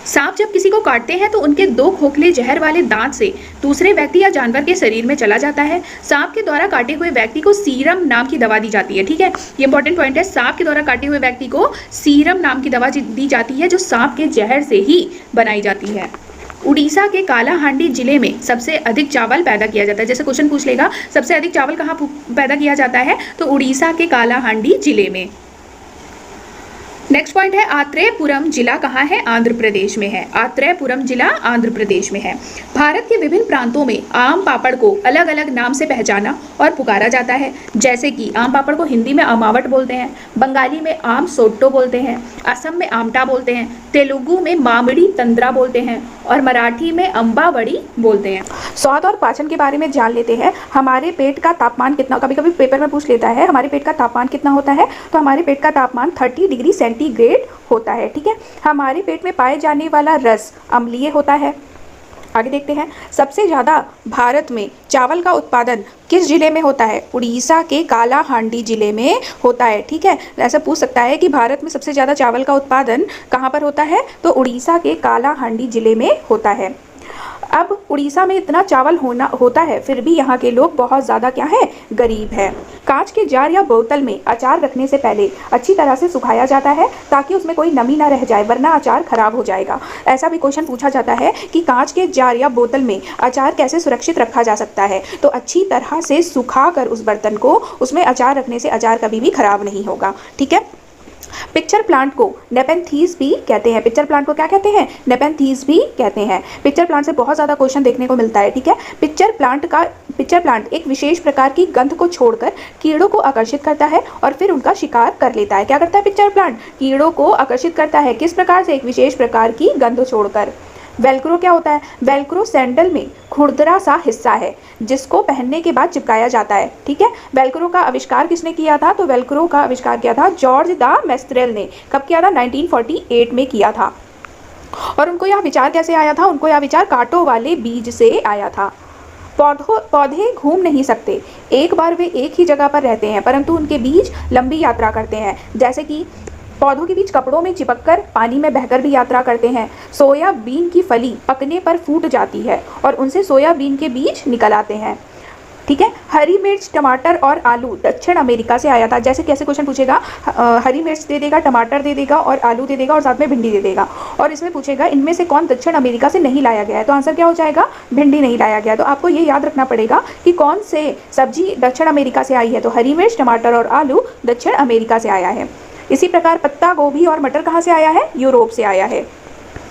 सांप जब किसी को काटते हैं तो उनके 2 खोखले जहर वाले दांत से दूसरे व्यक्ति या जानवर के शरीर में चला जाता है। सांप के द्वारा काटे हुए व्यक्ति को सीरम नाम की दवा दी जाती है। ठीक है, ये इंपॉर्टेंट पॉइंट है। सांप के द्वारा काटे हुए व्यक्ति को सीरम नाम की दवा दी जाती है, जो सांप के जहर से ही बनाई जाती है। उड़ीसा के कालाहांडी जिले में सबसे अधिक चावल पैदा किया जाता है। जैसे क्वेश्चन पूछ लेगा सबसे अधिक चावल कहाँ पैदा किया जाता है, तो उड़ीसा के कालाहांडी जिले में। नेक्स्ट पॉइंट है, आत्रेयपुरम जिला कहाँ है, आंध्र प्रदेश में है। आत्रेयपुरम जिला आंध्र प्रदेश में है। भारत के विभिन्न प्रांतों में आम पापड़ को अलग अलग नाम से पहचाना और पुकारा जाता है। जैसे कि आम पापड़ को हिंदी में आमावट बोलते हैं, बंगाली में आम सोट्टो बोलते हैं, असम में आमटा बोलते हैं, तेलुगु में मामिड़ी तंद्रा बोलते हैं और मराठी में अम्बावड़ी बोलते हैं। स्वाद और पाचन के बारे में जान लेते हैं। हमारे पेट का तापमान कितना, कभी कभी पेपर में पूछ लेता है हमारे पेट का तापमान कितना होता है, तो हमारे पेट का तापमान 30 डिग्री सेंटीग्रेड होता है। ठीक है, हमारे पेट में पाए जाने वाला रस अम्लीय होता है। आगे देखते हैं, सबसे ज़्यादा भारत में चावल का उत्पादन किस जिले में होता है? उड़ीसा के कालाहांडी जिले में होता है। ठीक है, ऐसा पूछ सकता है कि भारत में सबसे ज़्यादा चावल का उत्पादन कहाँ पर होता है? तो उड़ीसा के कालाहांडी जिले में होता है। अब उड़ीसा में इतना चावल होता है, फिर भी यहाँ के लोग बहुत ज़्यादा क्या है? गरीब है। कांच के जार या बोतल में अचार रखने से पहले अच्छी तरह से सुखाया जाता है ताकि उसमें कोई नमी ना रह जाए, वरना अचार खराब हो जाएगा। ऐसा भी क्वेश्चन पूछा जाता है कि कांच के जार या बोतल में अचार कैसे सुरक्षित रखा जा सकता है? तो अच्छी तरह से सुखा कर उस बर्तन को उसमें अचार रखने से अचार कभी भी खराब नहीं होगा। ठीक है, पिक्चर प्लांट को नेपेंथीज भी कहते हैं। पिक्चर प्लांट को क्या कहते हैं? नेपेंथीज भी कहते हैं। पिक्चर प्लांट से बहुत ज़्यादा क्वेश्चन देखने को मिलता है। ठीक है, पिक्चर प्लांट एक विशेष प्रकार की गंध को छोड़कर कीड़ों को आकर्षित करता है और फिर उनका शिकार कर लेता है। क्या करता है पिक्चर प्लांट? कीड़ों को आकर्षित करता है। किस प्रकार से? एक विशेष प्रकार की गंध छोड़कर। वेलक्रो क्या होता है? वेलक्रो सैंडल में खुरदरा सा हिस्सा है जिसको पहनने के बाद चिपकाया जाता है। ठीक है, वेलक्रो का आविष्कार किसने किया था? तो वेलक्रो का आविष्कार किया था जॉर्ज द मेस्ट्रेल ने। कब किया था? 1948 में किया था। और उनको यह विचार कैसे आया था? उनको यह विचार कांटों वाले बीज से आया था। पौधे घूम नहीं सकते, एक बार वे एक ही जगह पर रहते हैं, परंतु उनके बीज लंबी यात्रा करते हैं। जैसे कि पौधों के बीज कपड़ों में चिपककर पानी में बहकर भी यात्रा करते हैं। सोयाबीन की फली पकने पर फूट जाती है और उनसे सोयाबीन के बीज निकल आते हैं। ठीक है, हरी मिर्च, टमाटर और आलू दक्षिण अमेरिका से आया था। जैसे कैसे क्वेश्चन पूछेगा, हरी मिर्च दे देगा, टमाटर दे देगा और आलू दे देगा और साथ में भिंडी दे देगा, और इसमें पूछेगा इनमें से कौन दक्षिण अमेरिका से नहीं लाया गया है? तो आंसर क्या हो जाएगा? भिंडी नहीं लाया गया। तो आपको ये याद रखना पड़ेगा कि कौन से सब्जी दक्षिण अमेरिका से आई है। तो हरी मिर्च, टमाटर और आलू दक्षिण अमेरिका से आया है। इसी प्रकार पत्ता गोभी और मटर कहाँ से आया है? यूरोप से आया है।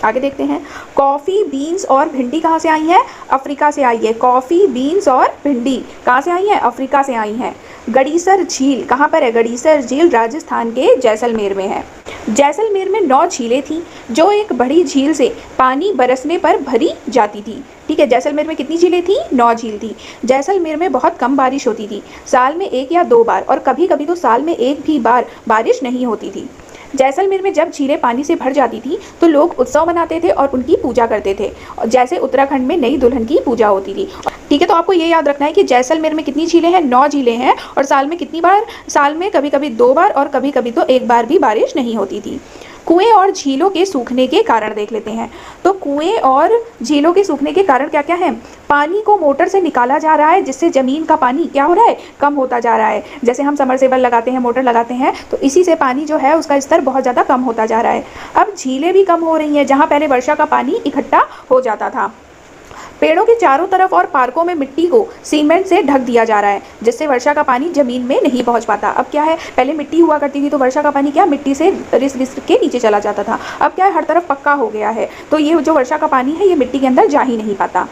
आगे देखते हैं, कॉफ़ी, बीन्स और भिंडी कहाँ से आई है? अफ्रीका से आई है। कॉफ़ी, बीन्स और भिंडी कहाँ से आई है? अफ्रीका से आई हैं। गड़ीसर झील कहाँ पर है? गड़ीसर झील राजस्थान के जैसलमेर में है। जैसलमेर में 9 झीलें थीं जो एक बड़ी झील से पानी बरसने पर भरी जाती थी। ठीक है, जैसलमेर में कितनी झीलें थी? 9 झील थी। जैसलमेर में बहुत कम बारिश होती थी, साल में 1 या 2 बार, और कभी कभी तो साल में 1 भी बार बारिश नहीं होती थी। जैसलमेर में जब झीलें पानी से भर जाती थी तो लोग उत्सव मनाते थे और उनकी पूजा करते थे, जैसे उत्तराखंड में नई दुल्हन की पूजा होती थी। ठीक है, तो आपको ये याद रखना है कि जैसलमेर में कितनी झीलें हैं? 9 झीलें हैं, और साल में कितनी बार? साल में कभी कभी 2 बार और कभी कभी तो 1 बार भी बारिश नहीं होती थी। कुएं और झीलों के सूखने के कारण देख लेते हैं। तो कुएं और झीलों के सूखने के कारण क्या क्या है? पानी को मोटर से निकाला जा रहा है, जिससे ज़मीन का पानी क्या हो रहा है? कम होता जा रहा है। जैसे हम समरसेबल लगाते हैं, मोटर लगाते हैं, तो इसी से पानी जो है उसका स्तर बहुत ज़्यादा कम होता जा रहा है। अब झीलें भी कम हो रही हैं, जहाँ पहले वर्षा का पानी इकट्ठा हो जाता था। पेड़ों के चारों तरफ और पार्कों में मिट्टी को सीमेंट से ढक दिया जा रहा है, जिससे वर्षा का पानी जमीन में नहीं पहुंच पाता। अब क्या है, पहले मिट्टी हुआ करती थी तो वर्षा का पानी क्या मिट्टी से रिस के नीचे चला जाता था। अब क्या है, हर तरफ पक्का हो गया है, तो ये जो वर्षा का पानी है ये मिट्टी के अंदर जा ही नहीं पाता।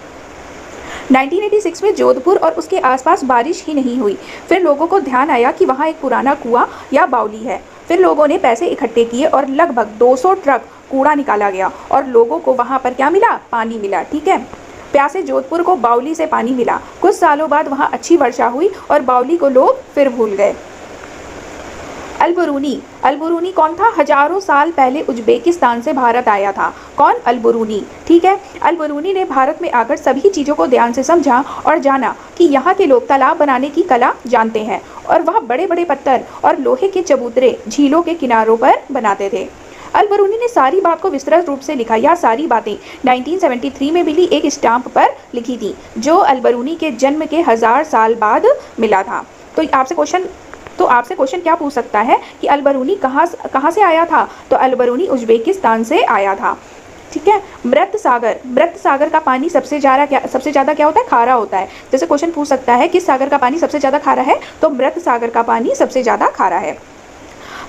1986 में जोधपुर और उसके आसपास बारिश ही नहीं हुई। फिर लोगों को ध्यान आया कि वहाँ एक पुराना कुआं या बावली है। फिर लोगों ने पैसे इकट्ठे किए और लगभग 200 ट्रक कूड़ा निकाला गया और लोगों को वहाँ पर क्या मिला? पानी मिला। ठीक है, प्यासे जोधपुर को बावली से पानी मिला। कुछ सालों बाद वहाँ अच्छी वर्षा हुई और बावली को लोग फिर भूल गए। अल-बरूनी कौन था? हजारों साल पहले उज्बेकिस्तान से भारत आया था। कौन? अल-बरूनी। ठीक है, अल-बरूनी ने भारत में आकर सभी चीज़ों को ध्यान से समझा और जाना कि यहाँ के लोग तालाब बनाने की कला जानते हैं, और वह बड़े बड़े पत्थर और लोहे के चबूतरे झीलों के किनारों पर बनाते थे। अल-बरूनी ने सारी बात को विस्तृत रूप से लिखा। यह सारी बातें 1973 में मिली एक स्टाम्प पर लिखी थी, जो अल-बरूनी के जन्म के 1000 साल बाद मिला था। तो आपसे क्वेश्चन क्या पूछ सकता है कि अल-बरूनी कहाँ से आया था? तो अल-बरूनी उज्बेकिस्तान से आया था। ठीक है, मृत सागर का पानी सबसे ज़्यादा क्या होता है? खारा होता है। जैसे क्वेश्चन पूछ सकता है किस सागर का पानी सबसे ज़्यादा खारा है? तो मृत सागर का पानी सबसे ज़्यादा खारा है।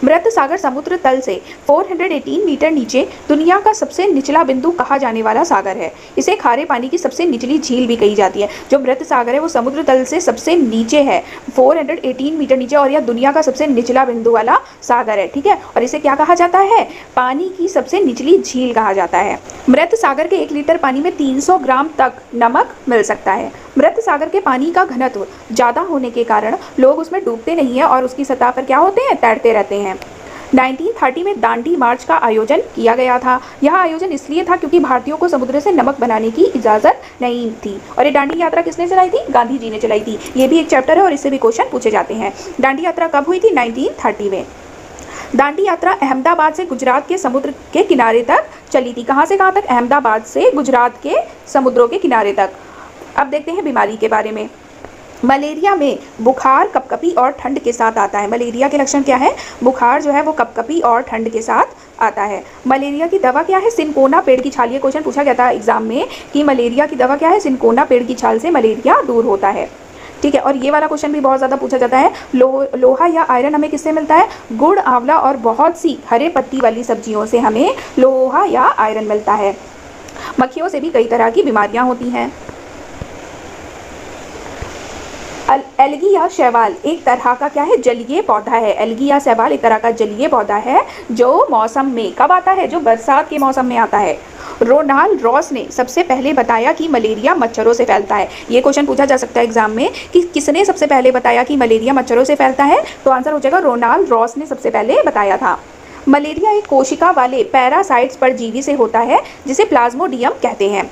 मृत सागर समुद्र तल से 418 मीटर नीचे दुनिया का सबसे निचला बिंदु कहा जाने वाला सागर है। इसे खारे पानी की सबसे निचली झील भी कही जाती है। जो मृत सागर है वो समुद्र तल से सबसे नीचे है, 418 मीटर नीचे, और यह दुनिया का सबसे निचला बिंदु वाला सागर है। ठीक है, और इसे क्या कहा जाता है? पानी की सबसे निचली झील कहा जाता है। मृत सागर के 1 लीटर पानी में 300 ग्राम तक नमक मिल सकता है। मृत सागर के पानी का घनत्व ज़्यादा होने के कारण लोग उसमें डूबते नहीं हैं और उसकी सतह पर क्या होते हैं? तैरते रहते हैं। 1930 में दांडी मार्च का आयोजन किया गया था। यह आयोजन इसलिए था क्योंकि भारतीयों को समुद्र से नमक बनाने की इजाज़त नहीं थी। और ये दांडी यात्रा किसने चलाई थी? गांधी जी ने चलाई थी। ये भी एक चैप्टर है और इससे भी क्वेश्चन पूछे जाते हैं। दांडी यात्रा कब हुई थी? 1930 में। दांडी यात्रा अहमदाबाद से गुजरात के समुद्र के किनारे तक चली थी। कहाँ से कहाँ तक? अहमदाबाद से गुजरात के समुद्रों के किनारे तक। अब देखते हैं बीमारी के बारे में। मलेरिया में बुखार, कपकपी और ठंड के साथ आता है। मलेरिया के लक्षण क्या है? बुखार जो है वो कपकपी और ठंड के साथ आता है। मलेरिया की दवा क्या है? सिनकोना पेड़ की छाल। ये क्वेश्चन पूछा गया था एग्जाम में कि मलेरिया की दवा क्या है? सिनकोना पेड़ की छाल से मलेरिया दूर होता है। ठीक है, और ये वाला क्वेश्चन भी बहुत ज़्यादा पूछा जाता है। लोहा या आयरन हमें किससे मिलता है? गुड़, आंवला और बहुत सी हरे पत्ती वाली सब्जियों से हमें लोहा या आयरन मिलता है। मक्खियों से भी कई तरह की बीमारियां होती हैं। एल्गी या शैवाल एक तरह का क्या है? जलीय पौधा है। एल्गी या शैवाल एक तरह का जलीय पौधा है जो मौसम में कब आता है? जो बरसात के मौसम में आता है। रोनाल्ड रॉस ने सबसे पहले बताया कि मलेरिया मच्छरों से फैलता है। ये क्वेश्चन पूछा जा सकता है एग्जाम में कि किसने सबसे पहले बताया कि मलेरिया मच्छरों से फैलता है? तो आंसर हो जाएगा रोनाल्ड रॉस ने सबसे पहले बताया था। मलेरिया एक कोशिका वाले पैरासाइट्स परजीवी से होता है जिसे प्लाज्मोडियम कहते हैं।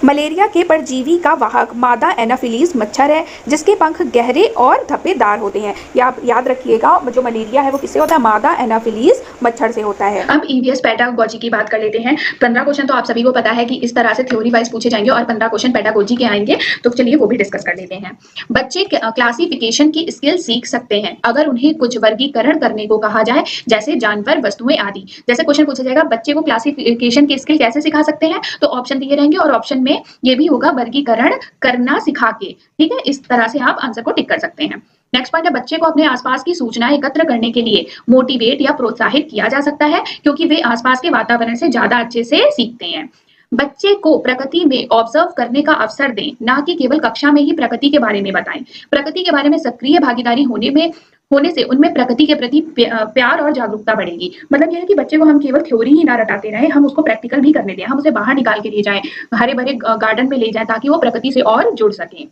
मलेरिया के परजीवी का वाहक मादा एनाफिलीज मच्छर है जिसके पंख गहरे और धब्बेदार होते हैं। याद रखिएगा, जो मलेरिया है वो किससे होता है? मादा एनाफिलीज मच्छर से होता है। अब ईवीएस पेडागोजी की बात कर लेते हैं। 15 क्वेश्चन तो आप सभी को पता है कि इस तरह से थ्योरी वाइज पूछे जाएंगे और 15 क्वेश्चन पेडागोजी के आएंगे, तो चलिए वो भी डिस्कस कर लेते हैं। बच्चे क्लासिफिकेशन की स्किल सीख सकते हैं अगर उन्हें कुछ वर्गीकरण करने को कहा जाए, जैसे जानवर, वस्तुएं आदि। जैसे क्वेश्चन पूछा जाएगा बच्चे को क्लासिफिकेशन की स्किल कैसे सिखा सकते हैं, तो ऑप्शन दिए रहेंगे और ऑप्शन में ये भी होगा वर्गीकरण करना सिखा के। ठीक है, इस तरह से आप आंसर को टिक कर सकते हैं। नेक्स्ट पॉइंट है बच्चे को अपने आसपास की सूचनाएं एकत्र करने के लिए मोटिवेट या प्रोत्साहित किया जा सकता है क्योंकि वे आसपास के वातावरण से ज्यादा अच्छे से सीखते हैं। बच्चे को प्रकृति में ऑब्जर्व करने का अवसर दें, ना कि केवल कक्षा में ही प्रकृति के बारे में बताएं। प्रकृति के बारे में सक्रिय भागीदारी होने से उनमें प्रकृति के प्रति प्यार और जागरूकता बढ़ेगी। मतलब यह है कि बच्चे को हम केवल थ्योरी ही ना रटाते रहे, हम उसको प्रैक्टिकल भी करने दें, हम उसे बाहर निकाल के ले जाएं, हरे भरे गार्डन में ले जाएं ताकि वो प्रकृति से और जुड़ सकें।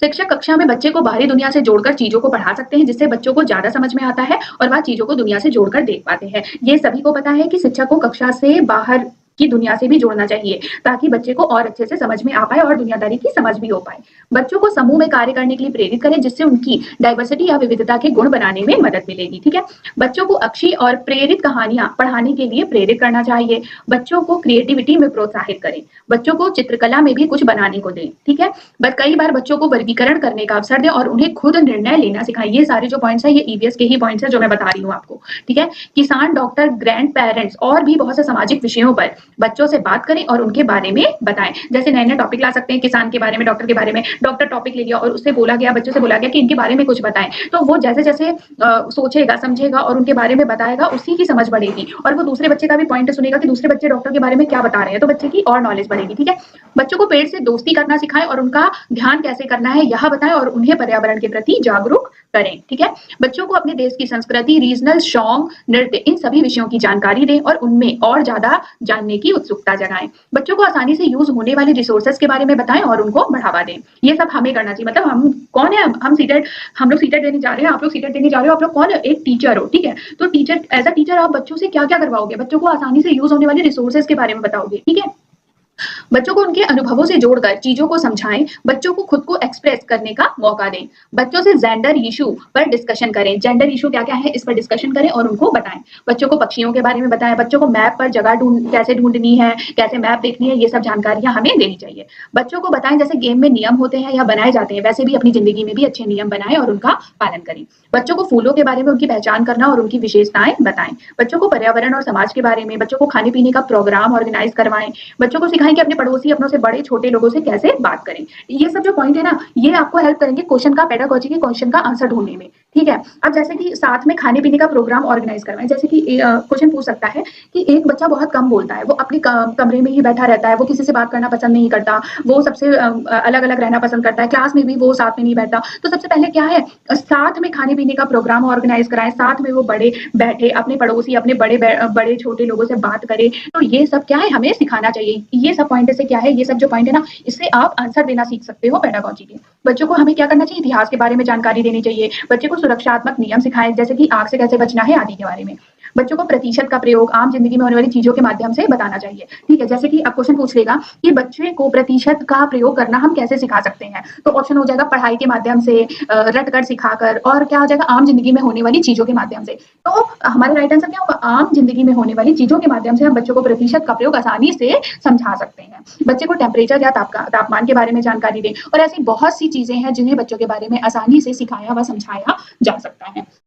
शिक्षक कक्षा में बच्चे को बाहरी दुनिया से जोड़कर चीजों को पढ़ा सकते हैं जिससे बच्चों को ज्यादा समझ में आता है और वह चीजों को दुनिया से जोड़कर देख पाते हैं। ये सभी को पता है कि शिक्षक को कक्षा से बाहर की दुनिया से भी जोड़ना चाहिए ताकि बच्चे को और अच्छे से समझ में आ पाए और दुनियादारी की समझ भी हो पाए। बच्चों को समूह में कार्य करने के लिए प्रेरित करें जिससे उनकी डाइवर्सिटी या विविधता के गुण बनाने में मदद मिलेगी। ठीक है, बच्चों को अच्छी और प्रेरित कहानियां पढ़ाने के लिए प्रेरित करना चाहिए। बच्चों को क्रिएटिविटी में प्रोत्साहित करें। बच्चों को चित्रकला में भी कुछ बनाने को दें। ठीक है, बट कई बार बच्चों को वर्गीकरण करने का अवसर दें और उन्हें खुद निर्णय लेना सिखाएं। ये सारे जो पॉइंट्स है ये ईवीएस के ही पॉइंट्स है जो मैं बता रही हूँ आपको। ठीक है, किसान, डॉक्टर, ग्रैंड पेरेंट्स और भी बहुत से सामाजिक विषयों पर बच्चों से बात करें और उनके बारे में बताएं। जैसे नए नए टॉपिक ला सकते हैं, किसान के बारे में, डॉक्टर के बारे में। डॉक्टर टॉपिक ले लिया और उससे बोला गया, बच्चों से बोला गया कि इनके बारे में कुछ बताएं, तो वो जैसे जैसे सोचेगा, समझेगा और उनके बारे में बताएगा, उसी की समझ बढ़ेगी और वो दूसरे बच्चे का भी पॉइंट सुनेगा कि दूसरे बच्चे डॉक्टर के बारे में क्या बता रहे हैं, तो बच्चे की और नॉलेज बढ़ेगी। ठीक है, बच्चों को पेड़ से दोस्ती करना सिखाएं और उनका ध्यान कैसे करना है यह बताएं और उन्हें पर्यावरण के प्रति जागरूक करें। ठीक है, बच्चों को अपने देश की संस्कृति, रीजनल सॉन्ग, नृत्य, इन सभी विषयों की जानकारी दें और उनमें और ज्यादा जानने की उत्सुकता जगाएं। बच्चों को आसानी से यूज होने वाले रिसोर्सेज के बारे में बताएं और उनको बढ़ावा दें। ये सब हमें करना चाहिए। मतलब हम कौन है? हम लोग सीटेट देने जा रहे हैं, आप लोग सीटेट देने जा रहे हो, आप लोग कौन है? एक टीचर हो। ठीक है, तो टीचर, एज अ टीचर आप बच्चों से क्या क्या करवाओगे? बच्चों को आसानी से यूज होने वाले रिसोर्सेज के बारे में बताओगे। ठीक है, बच्चों को उनके अनुभवों से जोड़कर चीजों को समझाएं। बच्चों को खुद को एक्सप्रेस करने का मौका दें। बच्चों से जेंडर इशू पर डिस्कशन करें। जेंडर इशू क्या क्या है इस पर डिस्कशन करें और उनको बताएं। बच्चों को पक्षियों के बारे में बताएं। बच्चों को मैप पर जगह कैसे ढूंढनी है, कैसे मैप देखनी है, ये सब जानकारियां हमें देनी चाहिए। बच्चों को बताएं जैसे गेम में नियम होते हैं या बनाए जाते हैं, वैसे भी अपनी जिंदगी में भी अच्छे नियम बनाएं और उनका पालन करें। बच्चों को फूलों के बारे में उनकी पहचान करना और उनकी विशेषताएं बताएं। बच्चों को पर्यावरण और समाज के बारे में, बच्चों को खाने पीने का प्रोग्राम ऑर्गेनाइज करवाएं। बच्चों को सिखाएं कि अपने पड़ोसी, अपनों से बड़े छोटे लोगों से कैसे बात करें। ये सब जो पॉइंट है ना, ये आपको हेल्प करेंगे क्वेश्चन का, पेडागोजी के क्वेश्चन का आंसर ढूंढने में। ठीक है, अब जैसे कि साथ में खाने पीने का प्रोग्राम ऑर्गेनाइज करवाएं। जैसे कि क्वेश्चन पूछ सकता है कि एक बच्चा बहुत कम बोलता है, वो अपने कमरे में ही बैठा रहता है, वो किसी से बात करना पसंद नहीं करता, वो सबसे अलग अलग रहना पसंद करता है, क्लास में भी वो साथ में नहीं बैठता। तो सबसे पहले क्या है, साथ में खाने पीने का प्रोग्राम ऑर्गेनाइज कराएं, साथ में वो बड़े बैठे, अपने पड़ोसी, अपने बड़े छोटे लोगों से बात करें। तो ये सब क्या है, हमें सिखाना चाहिए। ये सब पॉइंट से क्या है, ये सब जो पॉइंट है ना, इससे आप आंसर देना सीख सकते हो पेडागोजी के। बच्चों को हमें क्या करना चाहिए, इतिहास के बारे में जानकारी देनी चाहिए। बच्चे को सुरक्षात्मक नियम सिखाएँ, जैसे कि आग से कैसे बचना है आदि के बारे में। बच्चों को प्रतिशत का प्रयोग आम ज़िंदगी में होने वाली चीज़ों के माध्यम से बताना चाहिए, ठीक है? जैसे कि अब क्वेश्चन पूछ लेगा कि बच्चे को प्रतिशत का प्रयोग करना हम कैसे सिखा सकते हैं? तो ऑप्शन हो जाएगा पढ़ाई के माध्यम से, रट कर सिखाकर, और क्या हो जाएगा आम ज़िंदगी में होने वाली चीज़ों के माध्यम से। तो हमारा राइट आंसर क्या होगा? आम ज़िंदगी में होने वाली चीज़ों के माध्यम से हम बच्चों को प्रतिशत का प्रयोग आसानी से समझा सकते हैं। बच्चे को टेम्परेचर या तापमान के बारे में जानकारी दें, और ऐसी बहुत सी चीज़ें हैं जिन्हें बच्चों के बारे में आसानी से सिखाया व समझाया जा सकता है।